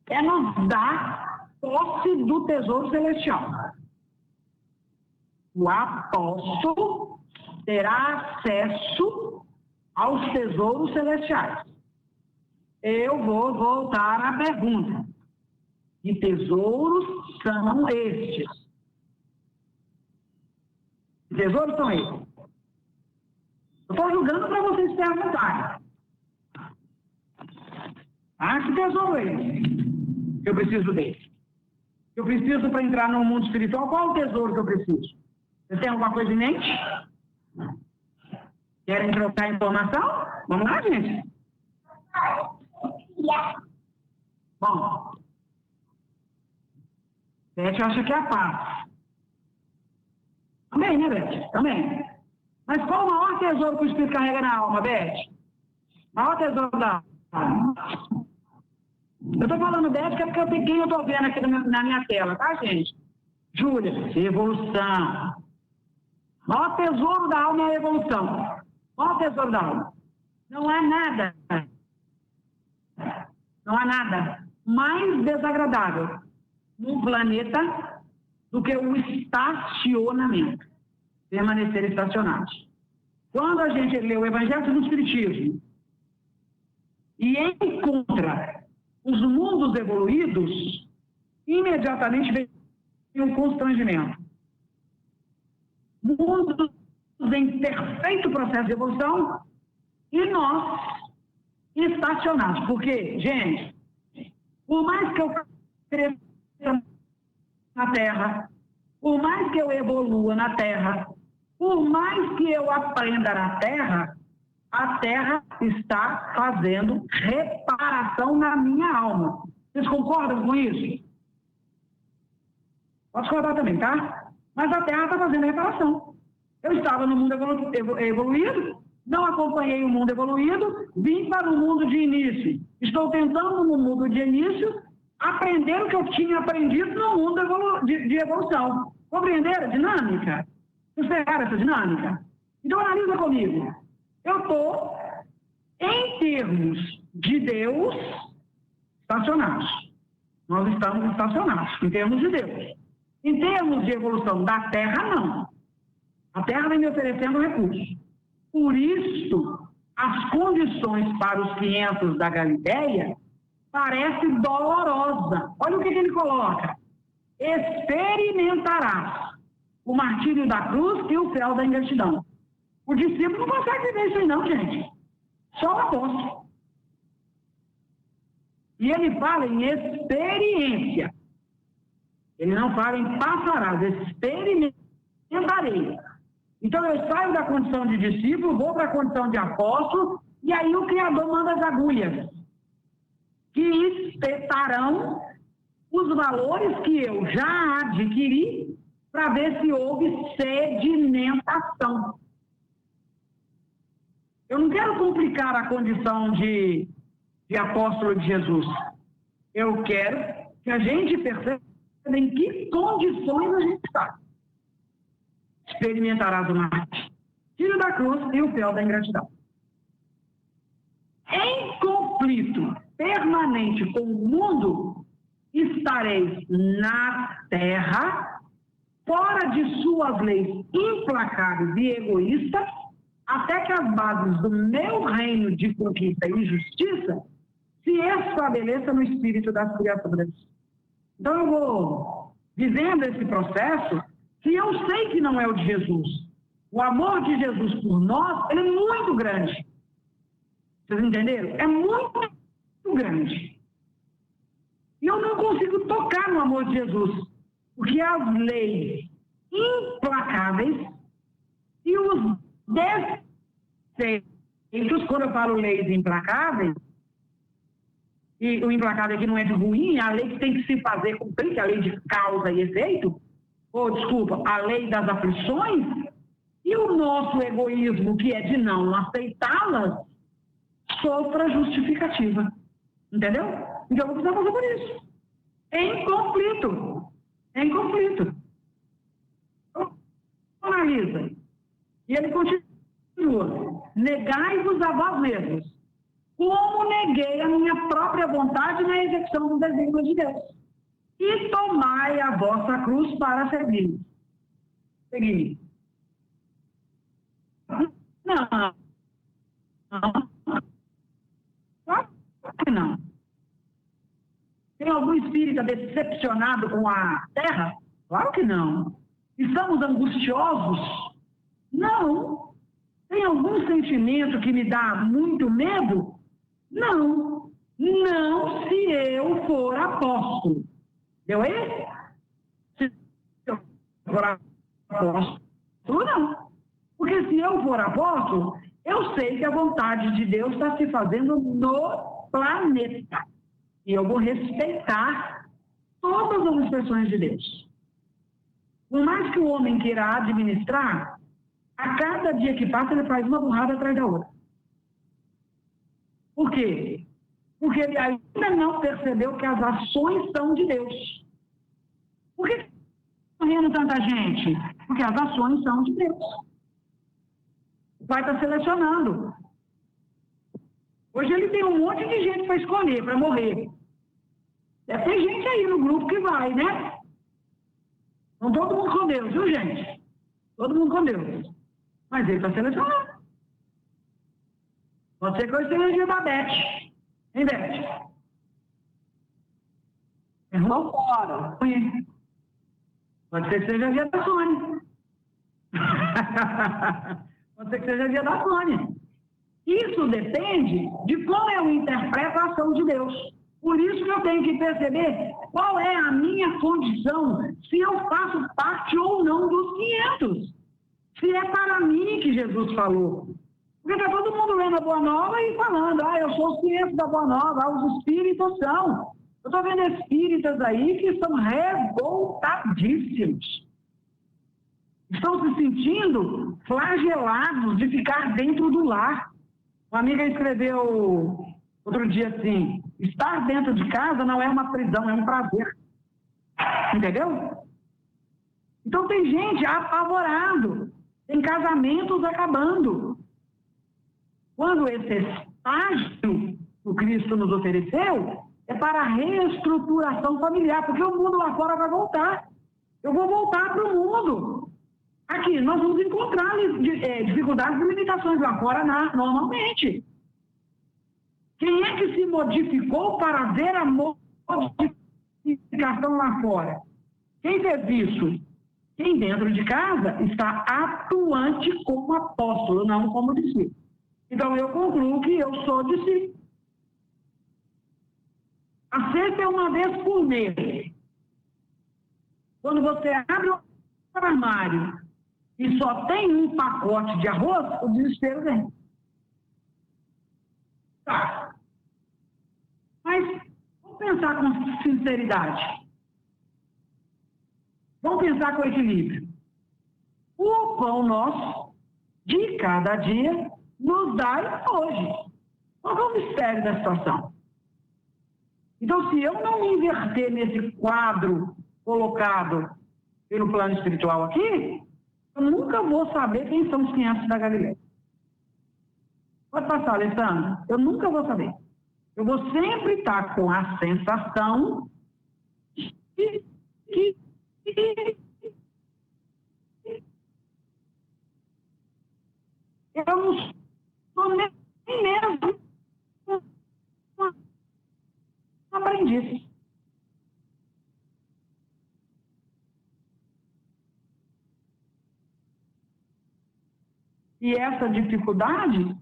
é nos dar posse do tesouro celestial. O apóstolo terá acesso aos tesouros celestiais. Eu vou voltar à pergunta. Que tesouros são estes? Que tesouros são estes? Eu estou julgando para vocês perguntarem. Que tesouro é esse? Eu preciso dele. Eu preciso para entrar no mundo espiritual. Qual o tesouro que eu preciso? Vocês têm alguma coisa em mente? Querem trocar informação? Vamos lá, gente. Bom, Beth acha que é a paz. Também, né, Beth? Também. Mas qual o maior tesouro que o Espírito carrega na alma, Beth? O maior tesouro da alma. Eu estou falando Beth, que é porque eu peguei, eu estou vendo aqui na minha tela, tá, gente? Júlia, evolução. O maior tesouro da alma é a evolução. O maior tesouro da alma. Não há nada. Não há nada mais desagradável no planeta do que o estacionamento. Permanecer estacionado. Quando a gente lê o Evangelho do Espiritismo e encontra os mundos evoluídos, imediatamente vem um constrangimento. Mundos em perfeito processo de evolução e nós estacionados. Porque, gente, por mais que eu cresça na Terra, por mais que eu evolua na Terra, por mais que eu aprenda na Terra, a Terra está fazendo reparação na minha alma. Vocês concordam com isso? Pode concordar também, tá? Mas a Terra está fazendo reparação. Eu estava no mundo evoluído, não acompanhei o mundo evoluído, vim para o mundo de início. Estou tentando, no mundo de início, aprender o que eu tinha aprendido no mundo de evolução. Compreenderam a dinâmica? Vocês pegaram essa dinâmica? Então, analisa comigo. Eu estou, em termos de Deus, estacionados. Nós estamos estacionados, em termos de Deus. Em termos de evolução da Terra, não. A Terra vem me oferecendo recursos. Por isso, as condições para os 500 da Galileia parece dolorosa. Olha o que ele coloca. Experimentarás o martírio da cruz e o fel da ingratidão. O discípulo não consegue ver isso aí não, gente. Só o apóstolo. E ele fala em experiência. Ele não fala em passarás, experimentarei. Então eu saio da condição de discípulo, vou para a condição de apóstolo, e aí o Criador manda as agulhas, que espetarão os valores que eu já adquiri, para ver se houve sedimentação. Eu não quero complicar a condição de apóstolo de Jesus. Eu quero que a gente perceba em que condições a gente está. Experimentarás o martírio da cruz e o fel da ingratidão. Em conflito permanente com o mundo, estareis na terra, fora de suas leis implacáveis e egoístas, até que as bases do meu reino de conquista e justiça se estabeleçam no espírito das criaturas. Então eu vou vivendo esse processo que eu sei que não é o de Jesus. O amor de Jesus por nós, ele é muito grande. Vocês entenderam? É muito grande. E eu não consigo tocar no amor de Jesus, porque as leis implacáveis e os defeitos, quando eu falo leis implacáveis, e o implacável aqui não é de ruim, a lei que tem que se fazer cumprir, que é a lei de causa e efeito, ou, desculpa, a lei das aflições, e o nosso egoísmo, que é de não aceitá-las, sofra justificativa. Entendeu? Então, eu vou precisar passar por isso. Em conflito. Em conflito. Analisa. E ele continua. Negai-vos a vós mesmos. Como neguei a minha própria vontade na execução dos desígnios de Deus. E tomai a vossa cruz para seguir. Seguir. Não. Claro que não. Tem algum espírito decepcionado com a terra? Claro que não. Estamos angustiosos? Não. Tem algum sentimento que me dá muito medo? Não. Não se eu for apóstolo. Deu aí? Se eu for apóstolo, não. Porque se eu for apóstolo, eu sei que a vontade de Deus está se fazendo no planeta. E eu vou respeitar todas as expressões de Deus. Por mais que o homem queira administrar, a cada dia que passa ele faz uma burrada atrás da outra. Por quê? Porque ele ainda não percebeu que as ações são de Deus. Por que está morrendo tanta gente? Porque as ações são de Deus. O pai está selecionando. Hoje ele tem um monte de gente para escolher, para morrer. Deve ter gente aí no grupo que vai, né? Então todo mundo com Deus, viu, gente? Todo mundo com Deus. Mas ele está selecionando. Pode ser que eu esteja dia da Beth. Hein, Beth? Vamos fora. Pode ser que seja dia da Sônia. Pode ser que seja dia da Sônia. Isso depende de como eu interpreto a ação de Deus. Por isso que eu tenho que perceber qual é a minha condição, se eu faço parte ou não dos 500. Se é para mim que Jesus falou. Porque está todo mundo lendo a Boa Nova e falando, eu sou os 500 da Boa Nova, os espíritos são. Eu estou vendo espíritas aí que são revoltadíssimos. Estão se sentindo flagelados de ficar dentro do lar. Uma amiga escreveu outro dia assim, estar dentro de casa não é uma prisão, é um prazer. Entendeu? Então tem gente apavorado, tem casamentos acabando. Quando esse estágio que o Cristo nos ofereceu é para a reestruturação familiar, porque o mundo lá fora vai voltar. Eu vou voltar para o mundo. Aqui, nós vamos encontrar dificuldades e limitações lá fora normalmente. Quem é que se modificou para ver a modificação lá fora? Quem fez isso? Quem dentro de casa está atuante como apóstolo, não como discípulo. Então, eu concluo que eu sou discípulo. A sexta é uma vez por mês. Quando você abre o armário e só tem um pacote de arroz, o desespero vem. Tá. Mas vamos pensar com sinceridade. Vamos pensar com equilíbrio. O pão nosso, de cada dia, nos dai hoje. Qual é o mistério da situação? Então, se eu não me inverter nesse quadro colocado pelo plano espiritual aqui, eu nunca vou saber quem são os 500 da Galileia. Pode passar, Alessandro? Eu nunca vou saber. Eu vou sempre estar com a sensação de que eu não sou nem mesmo um aprendiz. E essa dificuldade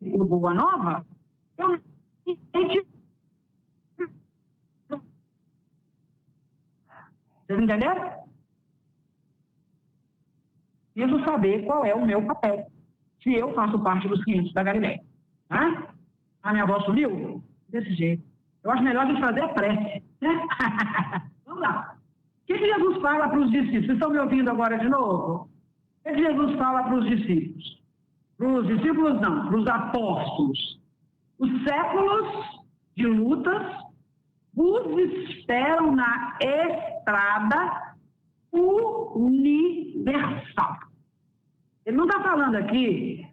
uma boa nova, eu vocês entenderam? Preciso saber qual é o meu papel, se eu faço parte dos 500 da Galileia. Tá? A minha voz subiu? Desse jeito. Eu acho melhor a gente fazer a prece. Né? Vamos lá. O que Jesus fala para os discípulos? Vocês estão me ouvindo agora de novo? O que Jesus fala para os discípulos? Para os discípulos não, para os apóstolos. Os séculos de lutas vos esperam na estrada universal. Ele não está falando aqui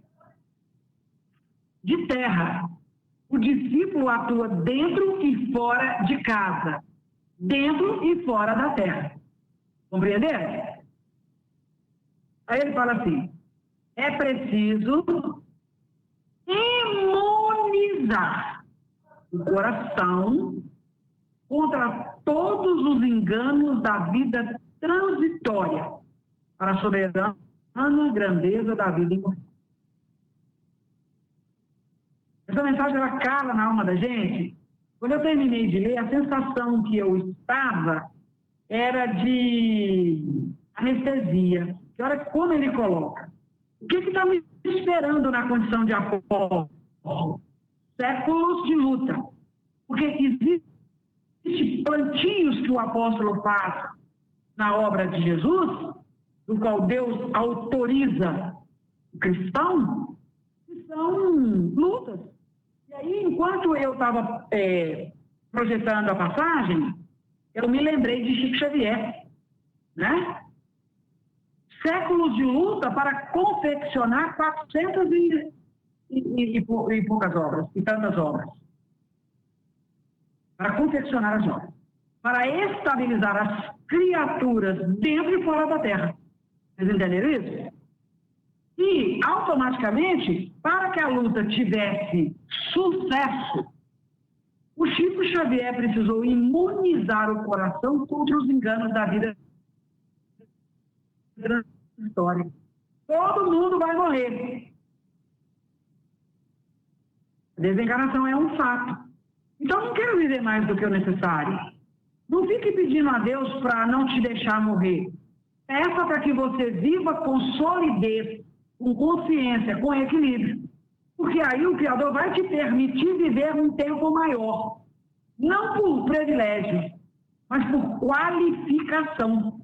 de terra. O discípulo atua dentro e fora de casa, dentro e fora da terra. Compreenderam? Aí ele fala assim, é preciso imunizar o coração contra todos os enganos da vida transitória para a soberana grandeza da vida imortal. Essa mensagem, ela cala na alma da gente. Quando eu terminei de ler, a sensação que eu estava era de anestesia. Que hora, como ele coloca? O que está me esperando na condição de apóstolo? Séculos de luta. Porque existem plantios que o apóstolo faz na obra de Jesus, do qual Deus autoriza o cristão, que são lutas. E aí, enquanto eu estava projetando a passagem, eu me lembrei de Chico Xavier, né? Séculos de luta para confeccionar 400 e poucas obras, e tantas obras. Para confeccionar as obras. Para estabilizar as criaturas dentro e fora da terra. Vocês entenderam isso? E, automaticamente, para que a luta tivesse sucesso, o Chico Xavier precisou imunizar o coração contra os enganos da vida transitória. Todo mundo vai morrer. A desencarnação é um fato. Então, não quero viver mais do que o necessário. Não fique pedindo a Deus para não te deixar morrer. Peça para que você viva com solidez, com consciência, com equilíbrio. Porque aí o Criador vai te permitir viver um tempo maior. Não por privilégio, mas por qualificação.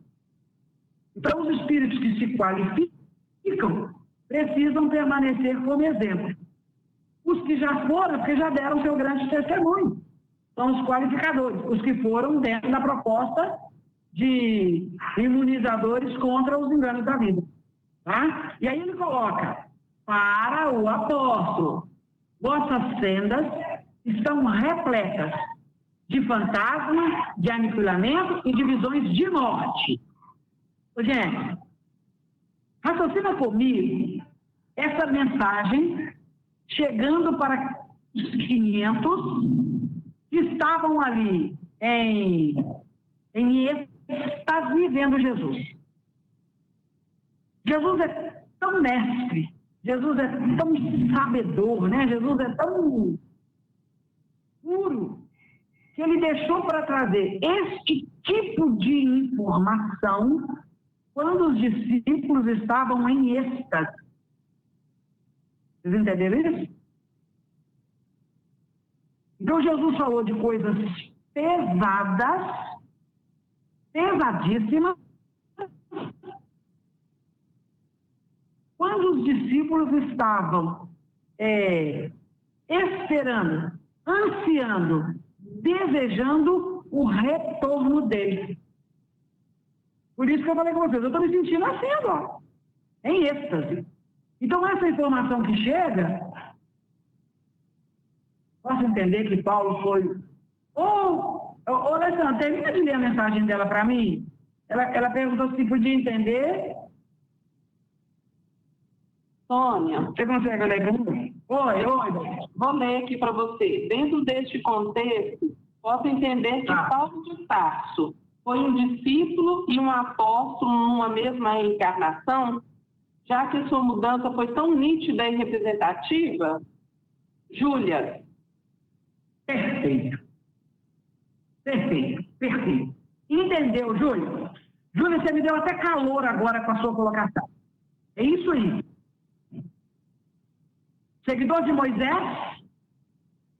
Então, os espíritos que se qualificam precisam permanecer como exemplo. Os que já foram, porque já deram seu grande testemunho, são os qualificadores, os que foram dentro da proposta de imunizadores contra os enganos da vida. Tá? E aí ele coloca, para o apóstolo, vossas sendas estão repletas de fantasmas, de aniquilamento e de visões de morte. Gente, raciocina comigo essa mensagem chegando para os 500 que estavam ali em êxtase vendo Jesus. Jesus é tão mestre, Jesus é tão sabedor, né? Jesus é tão puro, que ele deixou para trazer este tipo de informação quando os discípulos estavam em êxtase. Vocês entenderam isso? Então, Jesus falou de coisas pesadas, pesadíssimas, quando os discípulos estavam esperando, ansiando, desejando o retorno dele. Por isso que eu falei com vocês, eu estou me sentindo assim agora, em êxtase. Então, essa informação que chega, posso entender que Paulo foi... Alessandra, termina de ler a mensagem dela para mim. Ela perguntou se podia entender. Sônia, Você consegue ler para mim? Oi. vou ler aqui para você. Dentro deste contexto, posso entender que Paulo de Tarso foi um discípulo e um apóstolo numa mesma encarnação? já que sua mudança foi tão nítida e representativa? Júlia. Perfeito. Entendeu, Júlia? Júlia, você me deu até calor agora com a sua colocação. É isso aí. Seguidor de Moisés,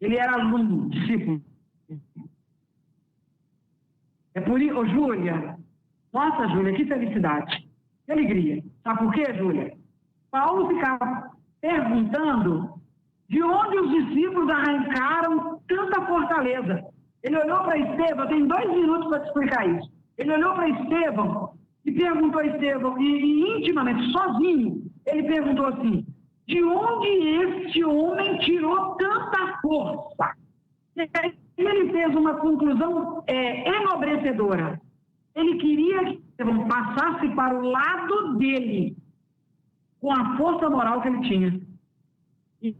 ele era aluno, discípulo. É por isso, Júlia, nossa, Júlia, que felicidade, que alegria. Sabe por quê, Júlia? Paulo ficava perguntando de onde os discípulos arrancaram tanta fortaleza. Ele olhou para Estevão, eu tenho 2 minutos para te explicar isso. Ele olhou para Estevão e perguntou a Estevão, e intimamente, sozinho, ele perguntou assim, de onde este homem tirou tanta força? Ele fez uma conclusão enobrecedora. Ele queria que Estevão passasse para o lado dele, com a força moral que ele tinha. E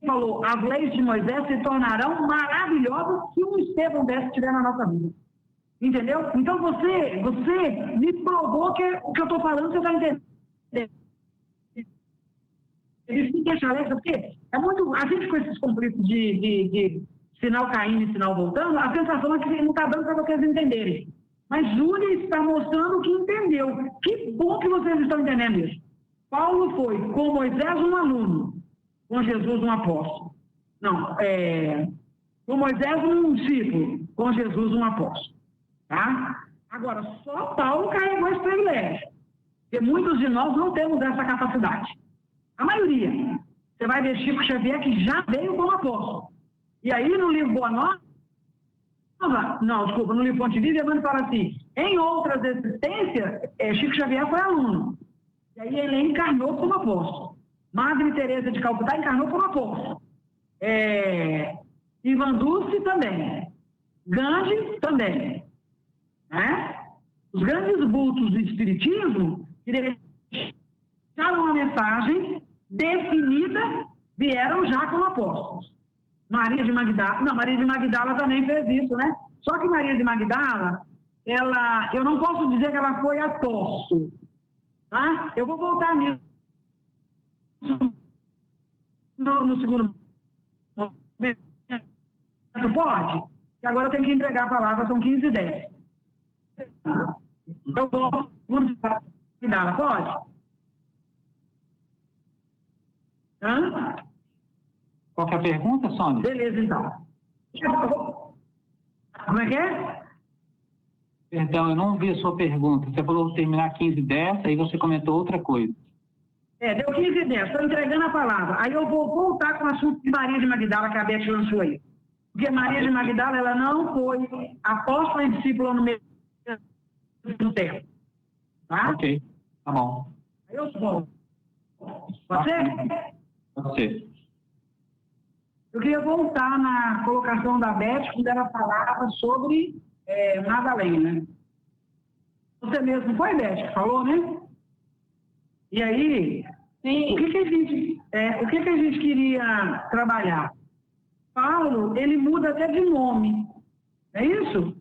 falou, as leis de Moisés se tornarão maravilhosas se um Estevão desse estiver na nossa vida. Entendeu? Então você me provou que o que eu estou falando você vai entender. Ele se deixa alerta, porque é muito. A gente com esses conflitos de sinal caindo e sinal voltando, a sensação é que não está dando para vocês entenderem. Mas Júlia está mostrando que entendeu. Que bom que vocês estão entendendo isso. Paulo foi, com Moisés, um aluno, com Jesus, um apóstolo. Não, com Moisés, um discípulo, com Jesus, um apóstolo. Tá? Agora, só Paulo carregou esse privilégio. Porque muitos de nós não temos essa capacidade. A maioria. Você vai ver Chico Xavier, que já veio como apóstolo. E aí, no livro Boa Nova, no livro Fonte Viva, Emmanuel fala assim, em outras existências, Chico Xavier foi aluno. E aí ele encarnou como apóstolo. Madre Teresa de Calcutá encarnou como apóstolo. Ivan Dulce também. Gandhi também. Né? Os grandes bultos do espiritismo que deixaram uma mensagem definida, vieram já como apóstolos. Maria de Magdala também fez isso, né? Só que Maria de Magdala, eu não posso dizer que ela foi apóstolo, tá? Eu vou voltar nisso no segundo momento. Pode? E agora eu tenho que entregar a palavra, são 15h10. Eu vou Magdala, pode? Qual que é a pergunta, Sônia? Beleza, então. Como é que é? Perdão, eu não ouvi a sua pergunta. Você falou terminar 15h10, aí você comentou outra coisa. Deu 15h10, estou entregando a palavra. Aí eu vou voltar com o assunto de Maria de Magdala, que a Beth lançou aí. Porque Maria de Magdala, ela não foi apóstola e discípula no mesmo tempo. Tá? Ok, tá bom. Aí eu volto. Pode ser? Pode ser. Eu queria voltar na colocação da Beth, quando ela falava sobre Madalena. Você mesmo foi, Beth, que falou, né? E aí, Sim. o que a gente queria trabalhar? Paulo, ele muda até de nome. É isso?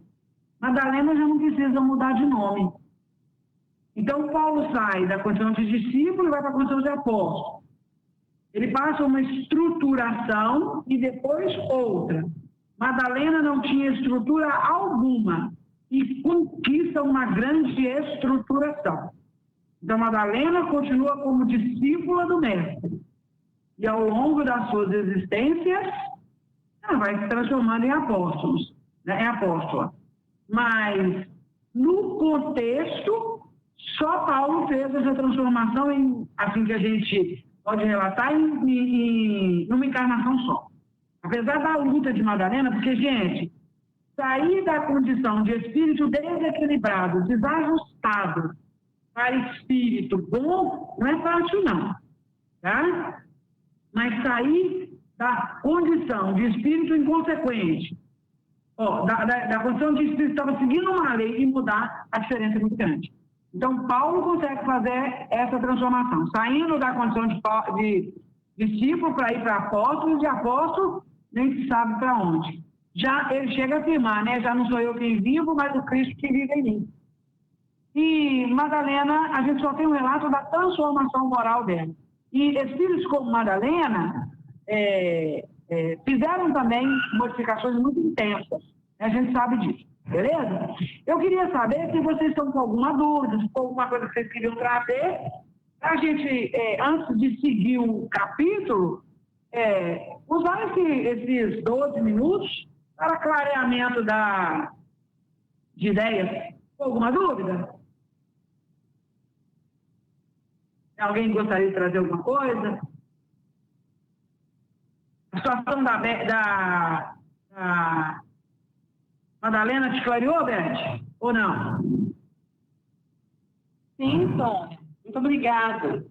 Madalena já não precisa mudar de nome. Então, Paulo sai da condição de discípulo e vai para a condição de apóstolo. Ele passa uma estruturação e depois outra. Madalena não tinha estrutura alguma e conquista uma grande estruturação. Então, Madalena continua como discípula do Mestre. E ao longo das suas existências, ela vai se transformando em apóstolos, né? Em apóstola. Mas, no contexto, só Paulo fez essa transformação em, assim que a gente pode relatar, numa encarnação só. Apesar da luta de Madalena, porque, gente, sair da condição de espírito desequilibrado, desajustado, para espírito bom, não é fácil, não. Tá? Mas sair da condição de espírito inconsequente, da condição de espírito que estava seguindo uma lei e mudar, a diferença é muito grande. Então, Paulo consegue fazer essa transformação, saindo da condição de discípulo para ir para apóstolo, de apóstolo, nem se sabe para onde. Já ele chega a afirmar, né? Já não sou eu quem vivo, mas o Cristo que vive em mim. E Madalena, a gente só tem um relato da transformação moral dela. E espíritos como Madalena fizeram também modificações muito intensas. A gente sabe disso, beleza? Eu queria saber se vocês estão com alguma dúvida, se for alguma coisa que vocês queriam trazer, para a gente, antes de seguir o capítulo, usar esses 12 minutos para clareamento de ideias. Alguma dúvida? Alguém gostaria de trazer alguma coisa? A situação da Madalena te clareou, Beth? Ou não? Sim, Sônia. Muito obrigada.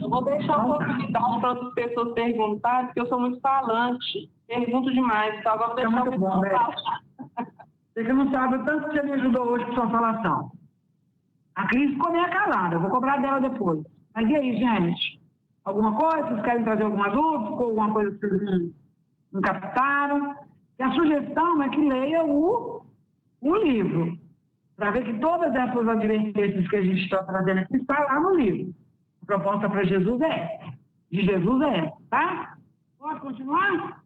Eu vou deixar a oportunidade para outras pessoas perguntarem, porque eu sou muito falante. Pergunto demais, então agora vou deixar muito bom, falar. Você não sabe o tanto que você me ajudou hoje com sua falação. A Cris ficou meio calada, eu vou cobrar dela depois. Mas e aí, gente? Alguma coisa? Vocês querem trazer alguma dúvida? Ficou alguma coisa que vocês não captaram? E a sugestão é que leia o livro, para ver que todas essas advertências que a gente está trazendo aqui está lá no livro. A proposta para Jesus de Jesus é, tá? Pode continuar?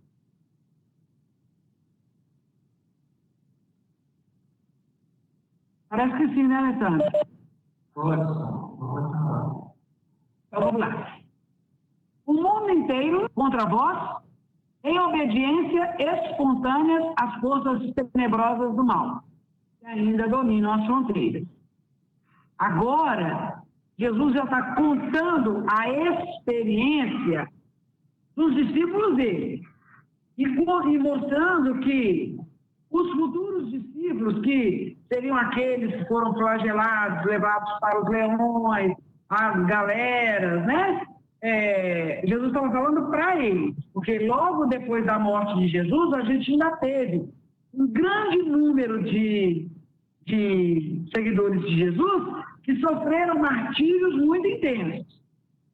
Parece que sim, né, Alessandra? Pode. Então vamos lá. O mundo inteiro contra vós, em obediência espontânea às forças tenebrosas do mal, que ainda dominam as fronteiras. Agora, Jesus já está contando a experiência dos discípulos dele e mostrando que os futuros discípulos, que seriam aqueles que foram flagelados, levados para os leões, as galeras, né? Jesus estava falando para eles, porque logo depois da morte de Jesus, a gente ainda teve um grande número de seguidores de Jesus que sofreram martírios muito intensos.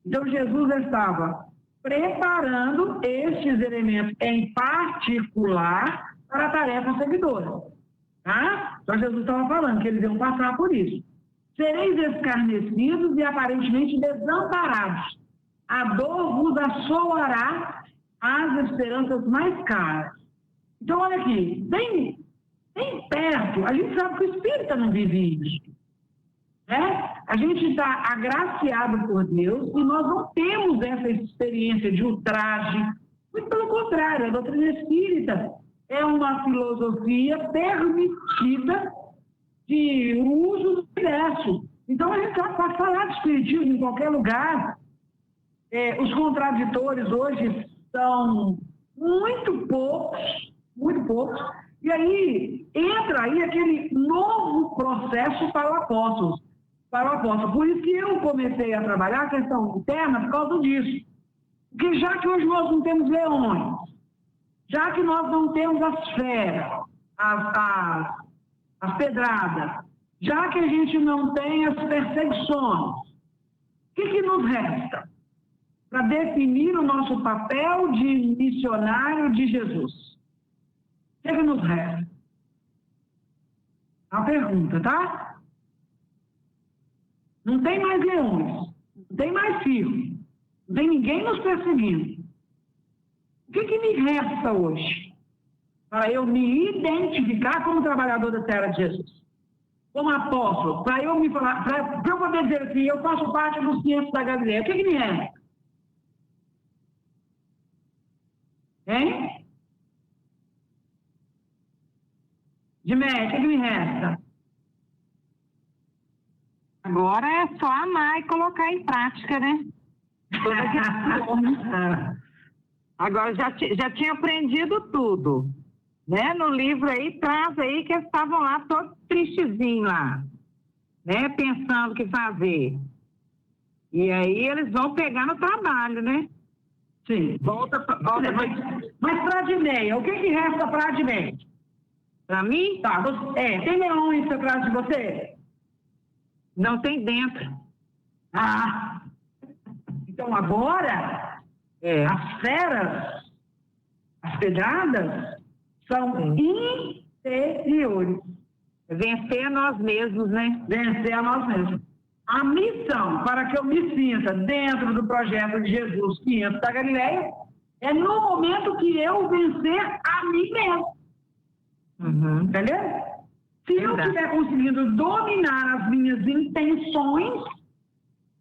Então, Jesus estava preparando estes elementos em particular para a tarefa seguidora. Tá? Então, Jesus estava falando que eles iam passar por isso. Sereis escarnecidos e aparentemente desamparados. A dor vos assolará as esperanças mais caras. Então, olha aqui, bem perto, a gente sabe que o espírita não vive isso. Né? A gente está agraciado por Deus e nós não temos essa experiência de ultraje. Muito pelo contrário, a doutrina espírita é uma filosofia permitida de uso do universo. Então, a gente pode falar de espiritismo em qualquer lugar. Os contraditores hoje são muito poucos, e aí entra aí aquele novo processo para o apóstolo. Por isso que eu comecei a trabalhar a questão interna por causa disso. Porque já que hoje nós não temos leões, já que nós não temos as feras, as pedradas, já que a gente não tem as perseguições, o que nos resta para definir o nosso papel de missionário de Jesus? O que nos resta? A pergunta, tá? Não tem mais leões, não tem mais circo, não tem ninguém nos perseguindo. O que me resta hoje para eu me identificar como trabalhador da terra de Jesus? Como apóstolo, para eu me falar, para eu poder dizer assim, eu faço parte dos 500 da Galileia, o que me resta? Hein? Diméia, o que me resta? Agora é só amar e colocar em prática, né? Agora já tinha aprendido tudo, né? No livro aí, traz aí que eles estavam lá todos tristezinhos lá, né? Pensando o que fazer. E aí eles vão pegar no trabalho, né? Sim. Volta. Mas para a Diméia, o que resta para a Diméia? Para mim? Tá, tem leões atrás de você? Não tem dentro. Ah! Então agora, as feras, as pedradas, são interiores. Vencer a nós mesmos, né? Vencer a nós mesmos. A missão para que eu me sinta dentro do projeto de Jesus 500 da Galileia é no momento que eu vencer a mim mesmo. Entendeu? Se eu estiver conseguindo dominar as minhas intenções,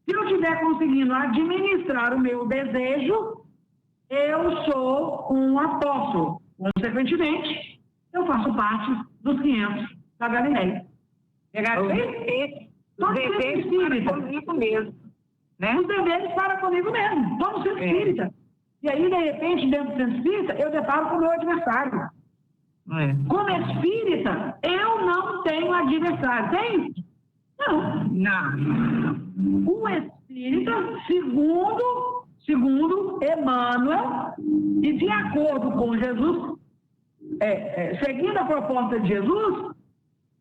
se eu estiver conseguindo administrar o meu desejo, eu sou um apóstolo. Consequentemente, eu faço parte dos 500 da Galileia. Pegaram isso? Os deveres para comigo mesmo. Né? Os deveres para comigo mesmo. Vamos ser espírita. E aí, de repente, dentro do centro espírita, eu deparo com o meu adversário. Como espírita, eu não tenho adversário. Tem? Não. O espírita, segundo Emmanuel, e de acordo com Jesus, seguindo a proposta de Jesus,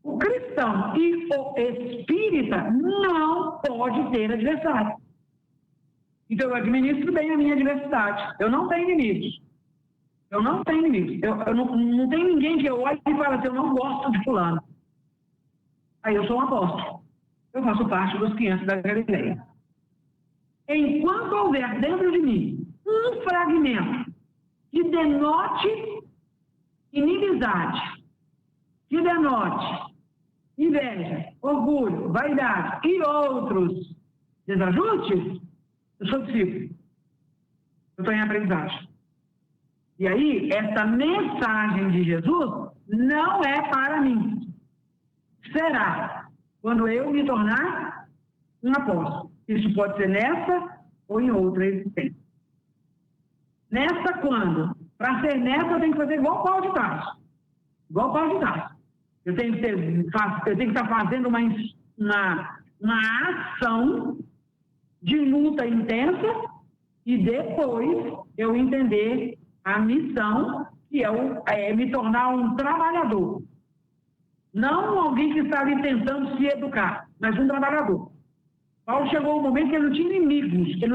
o cristão e o espírita não pode ter adversário. Então, eu administro bem a minha adversidade. Eu não tenho inimigos. Eu não tenho ninguém que eu olhe e fale assim, eu não gosto de fulano. Aí eu sou um apóstolo. Eu faço parte dos 500 da Galileia. Enquanto houver dentro de mim um fragmento que denote inimizade, que denote inveja, orgulho, vaidade e outros desajustes, eu sou discípulo. Eu estou em aprendizagem. E aí, essa mensagem de Jesus não é para mim. Será quando eu me tornar um apóstolo. Isso pode ser nessa ou em outra existência. Nessa quando? Para ser nessa, eu tenho que fazer igual Paulo de Tarso. Igual Paulo de Tarso. Eu tenho que estar fazendo uma ação de luta intensa e depois eu entender a missão, que é me tornar um trabalhador. Não alguém que está ali tentando se educar, mas um trabalhador. Paulo chegou um momento que ele não tinha inimigos, ele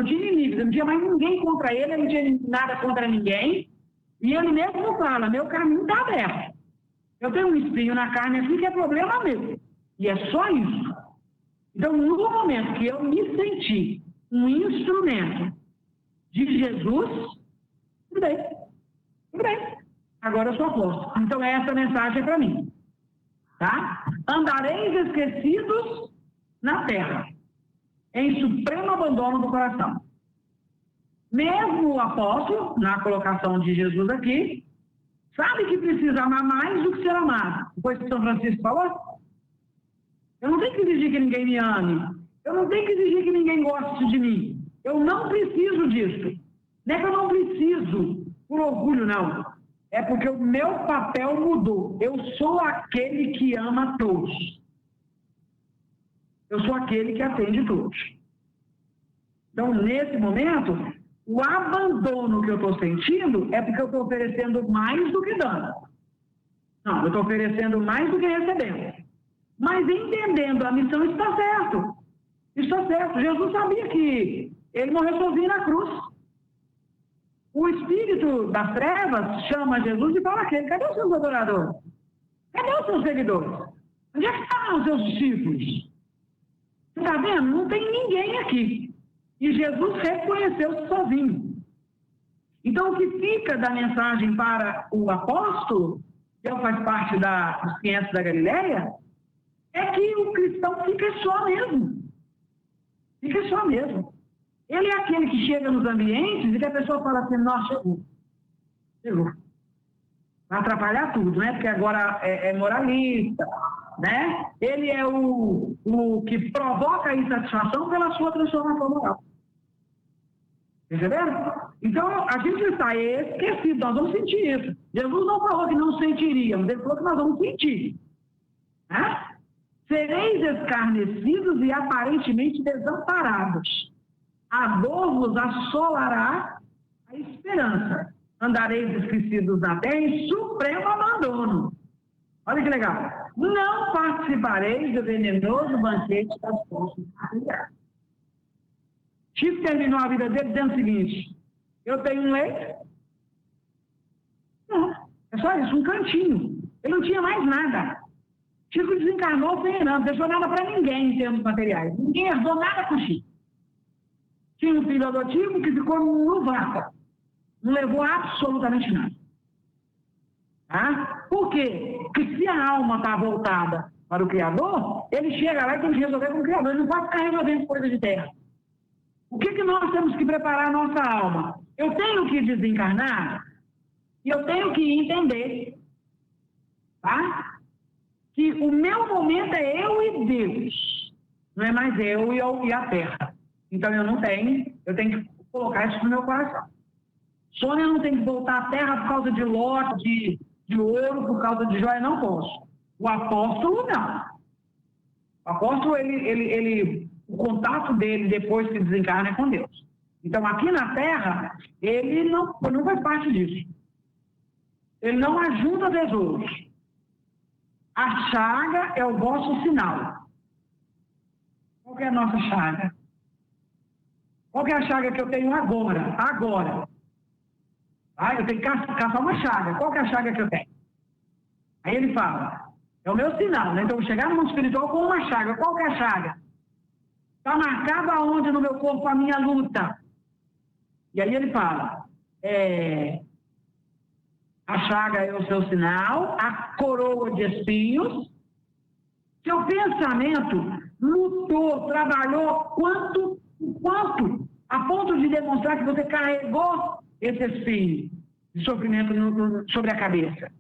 não tinha mais ninguém contra ele não tinha nada contra ninguém, e ele mesmo fala, meu caminho está aberto. Eu tenho um espinho na carne aqui que é problema meu. E é só isso. Então, no momento que eu me senti um instrumento de Jesus, tudo bem. Agora eu sou apóstolo. Então, essa mensagem é para mim. Tá? Andareis esquecidos na terra, em supremo abandono do coração. Mesmo o apóstolo, na colocação de Jesus aqui, sabe que precisa amar mais do que ser amado. Depois que São Francisco falou, eu não tenho que exigir que ninguém me ame. Eu não tenho que exigir que ninguém goste de mim. Eu não preciso disso. Não é que eu não preciso por orgulho, não. É porque o meu papel mudou. Eu sou aquele que ama todos. Eu sou aquele que atende todos. Então, nesse momento, o abandono que eu estou sentindo é porque eu estou oferecendo mais do que dando. Não, eu estou oferecendo mais do que recebendo. Mas entendendo a missão, isso está certo. Isso está certo. Jesus sabia que ele morreu sozinho na cruz. O espírito das trevas chama Jesus e fala aquele, cadê os seus adoradores? Cadê os seus seguidores? Onde é que estão os seus discípulos? Você está vendo? Não tem ninguém aqui. E Jesus reconheceu-se sozinho. Então, o que fica da mensagem para o apóstolo, que faz parte dos 500 da Galileia, é que o cristão fica só mesmo. Fica só mesmo. Ele é aquele que chega nos ambientes e que a pessoa fala assim, nossa, chegou. Vai atrapalhar tudo, né? Porque agora é moralista, né? Ele é o que provoca a insatisfação pela sua transformação moral. Perceberam? Então, a gente está esquecido, nós vamos sentir isso. Jesus não falou que não sentiríamos, ele falou que nós vamos sentir. Né? Sereis escarnecidos e aparentemente desamparados. A dor vos assolará a esperança. Andareis esquecidos na terra em supremo abandono. Olha que legal. Não participareis do venenoso banquete das forças familiares. Chico terminou a vida dele dizendo o seguinte, eu tenho um leito. Não, é só isso, um cantinho. Ele não tinha mais nada. Chico desencarnou sem herança, não deixou nada para ninguém em termos materiais. Ninguém herdou nada com o Chico. Tinha um filho adotivo que ficou no vácuo. Não levou absolutamente nada. Tá? Por quê? Porque se a alma está voltada para o Criador, ele chega lá e tem que resolver com o Criador. Ele não pode ficar resolvendo coisa de terra. O que nós temos que preparar a nossa alma? Eu tenho que desencarnar e eu tenho que entender, tá? Que o meu momento é eu e Deus. Não é mais eu e a terra. Então eu tenho que colocar isso no meu coração. Sônia não tem que voltar à terra por causa de lote, de ouro, por causa de joia, não posso. O apóstolo, não. O apóstolo, o contato dele depois que desencarna é com Deus. Então, aqui na terra, ele não faz parte disso. Ele não ajunta tesouros. A chaga é o vosso sinal. Qual que é a nossa chaga? Qual que é a chaga que eu tenho agora? Ah, eu tenho que caçar uma chaga. Qual que é a chaga que eu tenho? Aí ele fala, é o meu sinal, né? Então, eu vou chegar no mundo espiritual com uma chaga. Qual que é a chaga? Está marcado aonde no meu corpo a minha luta? E aí ele fala, a chaga é o seu sinal, a coroa de espinhos. Seu pensamento lutou, trabalhou quanto, a ponto de demonstrar que você carregou esse espinho de sofrimento sobre a cabeça.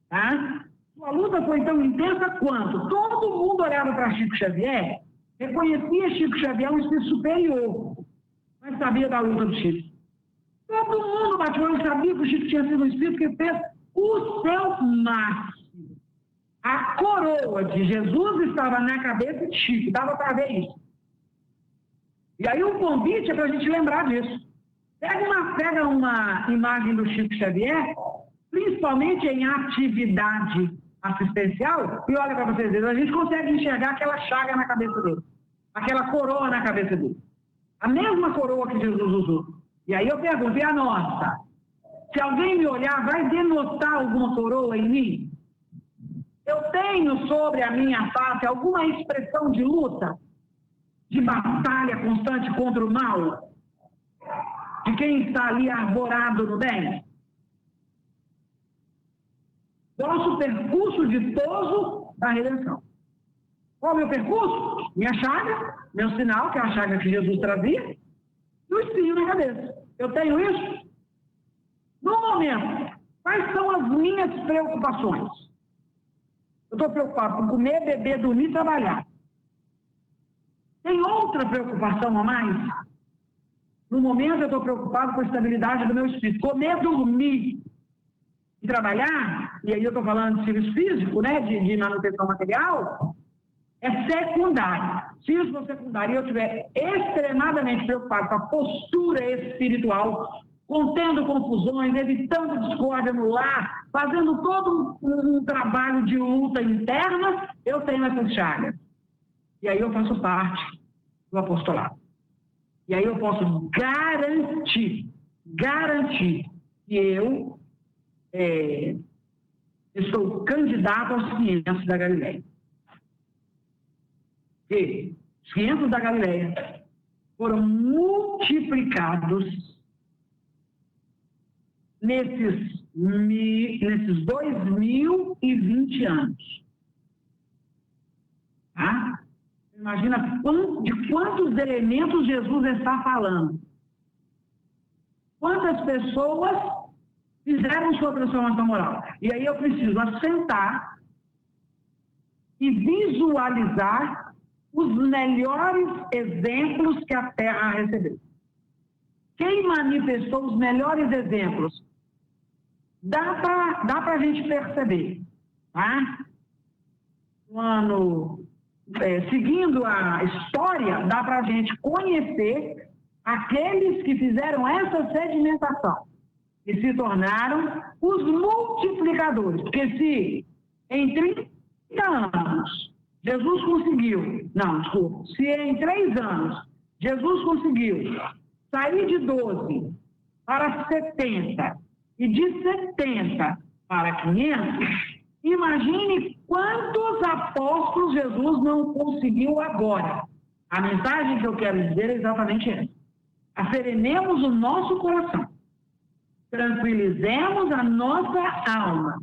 Tá? Sua luta foi tão intensa quanto todo mundo olhava para Chico Xavier, reconhecia Chico Xavier um espírito superior, mas sabia da luta do Chico. Todo mundo bateu e sabia que o Chico tinha sido um espírito que fez o seu máximo. A coroa de Jesus estava na cabeça de Chico, dava para ver isso. E aí o convite é para a gente lembrar disso. Pega uma imagem do Chico Xavier, principalmente em atividade assistencial, e olha para vocês verem, a gente consegue enxergar aquela chaga na cabeça dele, aquela coroa na cabeça dele. A mesma coroa que Jesus usou. E aí eu pergunto, e a nossa? Se alguém me olhar, vai denotar alguma coroa em mim? Eu tenho sobre a minha face alguma expressão de luta? De batalha constante contra o mal? De quem está ali arvorado no bem? Nosso percurso ditoso da redenção. Qual é o meu percurso? Minha chaga, meu sinal, que é a chaga que Jesus trazia, e o espinho na cabeça. Eu tenho isso? No momento, quais são as minhas preocupações? Eu estou preocupado com comer, beber, dormir e trabalhar. Tem outra preocupação a mais? No momento, eu estou preocupado com a estabilidade do meu espírito. Comer, dormir e trabalhar, e aí eu estou falando de serviço físico, né, de manutenção material, é secundário. Se isso for secundário e eu estiver extremadamente preocupado com a postura espiritual, contendo confusões, evitando discórdia no lar, fazendo todo um trabalho de luta interna, eu tenho essas chagas. E aí eu faço parte do apostolado. E aí eu posso garantir que eu estou candidato aos 500 da Galileia. E os 500 da Galileia foram multiplicados nesses 2020 anos. Tá? Imagina de quantos elementos Jesus está falando. Quantas pessoas fizeram sua transformação moral. E aí eu preciso assentar e visualizar os melhores exemplos que a Terra recebeu. Quem manifestou os melhores exemplos? Dá para a gente perceber. Tá? Seguindo a história, dá para a gente conhecer aqueles que fizeram essa sedimentação e se tornaram os multiplicadores. Porque se em 30 anos Jesus conseguiu, se em 3 anos Jesus conseguiu sair de 12 para 70 e de 70 para 500, Imagine quantos apóstolos Jesus não conseguiu agora. A mensagem que eu quero dizer é exatamente essa. Acerenemos o nosso coração. Tranquilizemos a nossa alma.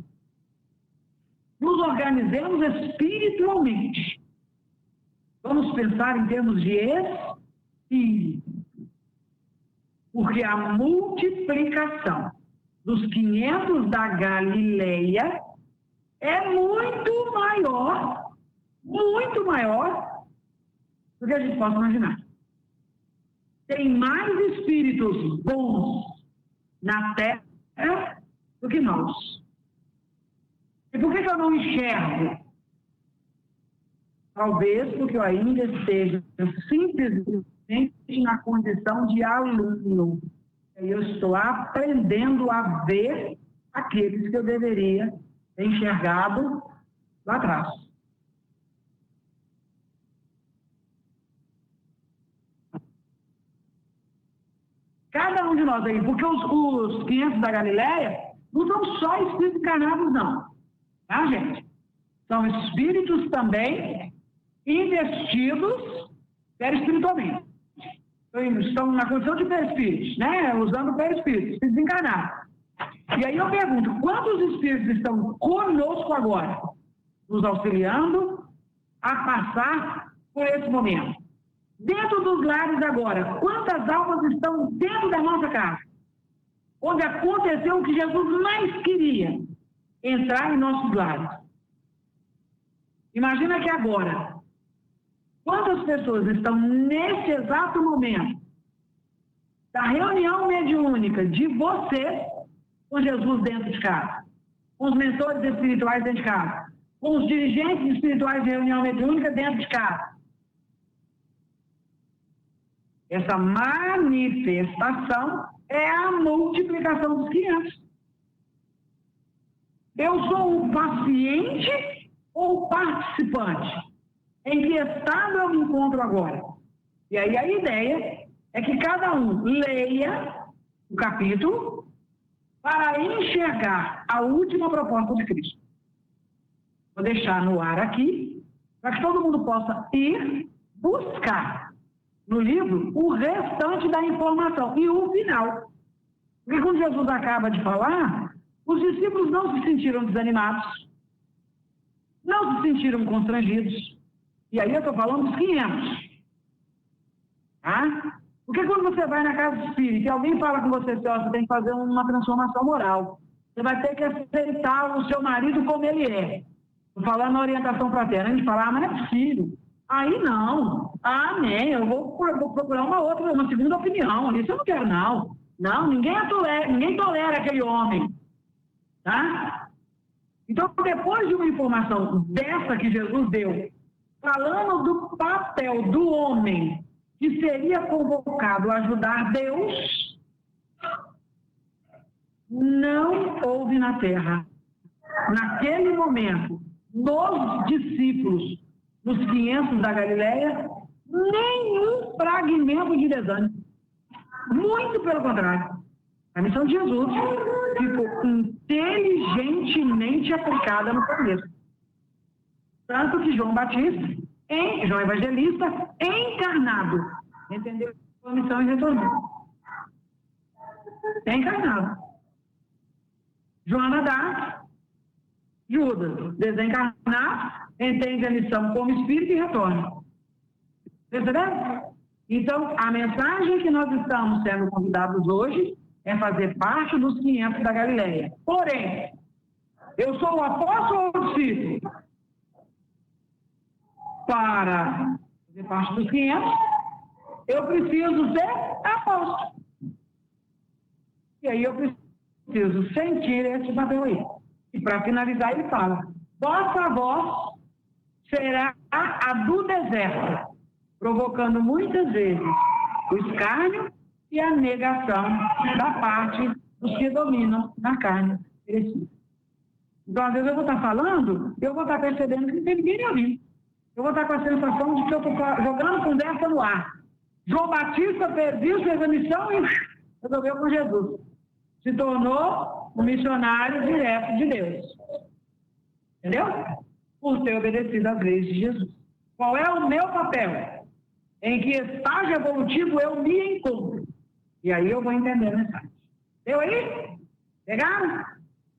Nos organizemos espiritualmente. Vamos pensar em termos de espírito. Porque a multiplicação dos 500 da Galileia é muito maior do que a gente pode imaginar. Tem mais espíritos bons na Terra do que nós. E por que eu não enxergo? Talvez porque eu ainda esteja simplesmente na condição de aluno. Eu estou aprendendo a ver aqueles que eu deveria ter enxergado lá atrás. Cada um de nós aí, porque os 500 da Galileia não são só espíritos encarnados, não. Tá, gente? São espíritos também investidos perispiritualmente. Estão na condição de perispíritos, né? Usando perispíritos, desencarnados. E aí eu pergunto, quantos espíritos estão conosco agora, nos auxiliando a passar por esse momento? Dentro dos lares agora, quantas almas estão dentro da nossa casa? Onde aconteceu o que Jesus mais queria, entrar em nossos lares. Imagina que agora, quantas pessoas estão nesse exato momento da reunião mediúnica de você com Jesus dentro de casa, com os mentores espirituais dentro de casa, com os dirigentes espirituais de reunião mediúnica dentro de casa. Essa manifestação é a multiplicação dos 500. Eu sou o paciente ou o participante? Em que estado eu me encontro agora? E aí a ideia é que cada um leia o capítulo para enxergar a última proposta de Cristo. Vou deixar no ar aqui, para que todo mundo possa ir buscar no livro o restante da informação e o final. Porque quando Jesus acaba de falar, os discípulos não se sentiram desanimados, não se sentiram constrangidos. E aí eu estou falando dos 500. Tá? Porque quando você vai na casa do espírito e alguém fala com você, você tem que fazer uma transformação moral. Você vai ter que aceitar o seu marido como ele é. Estou falando na orientação fraterna. A gente fala, mas não é possível. Aí não. Nem, eu vou procurar uma segunda opinião. Isso eu não quero, não. Não, ninguém tolera aquele homem. Tá? Então, depois de uma informação dessa que Jesus deu, falando do papel do homem que seria convocado a ajudar Deus, não houve na Terra, naquele momento, nos discípulos, nos 500 da Galileia, nenhum fragmento de desânimo. Muito pelo contrário. A missão de Jesus ficou inteligentemente aplicada no começo. Tanto que João Batista, João Evangelista, encarnado, entendeu a missão e retornou. Encarnado. Joana d'Arc, Judas, desencarnado, entende a missão como espírito e retorna. Entendeu? Então, a mensagem que nós estamos sendo convidados hoje é fazer parte dos 500 da Galileia. Porém, eu sou o apóstolo ou o discípulo? Para fazer parte dos 500, eu preciso ser apóstolo. E aí eu preciso sentir esse papel aí. E para finalizar, ele fala, vossa voz será a do deserto, provocando muitas vezes o escárnio e a negação da parte dos que dominam na carne. Então, às vezes eu vou estar falando, eu vou estar percebendo que não tem ninguém me ouvindo. Eu vou estar com a sensação de que eu estou jogando conversa no ar. João Batista fez a missão e resolveu com Jesus. Se tornou um missionário direto de Deus. Entendeu? Por ter obedecido às leis de Jesus. Qual é o meu papel? Em que estágio evolutivo eu me encontro? E aí eu vou entender a mensagem. Deu aí? Pegaram?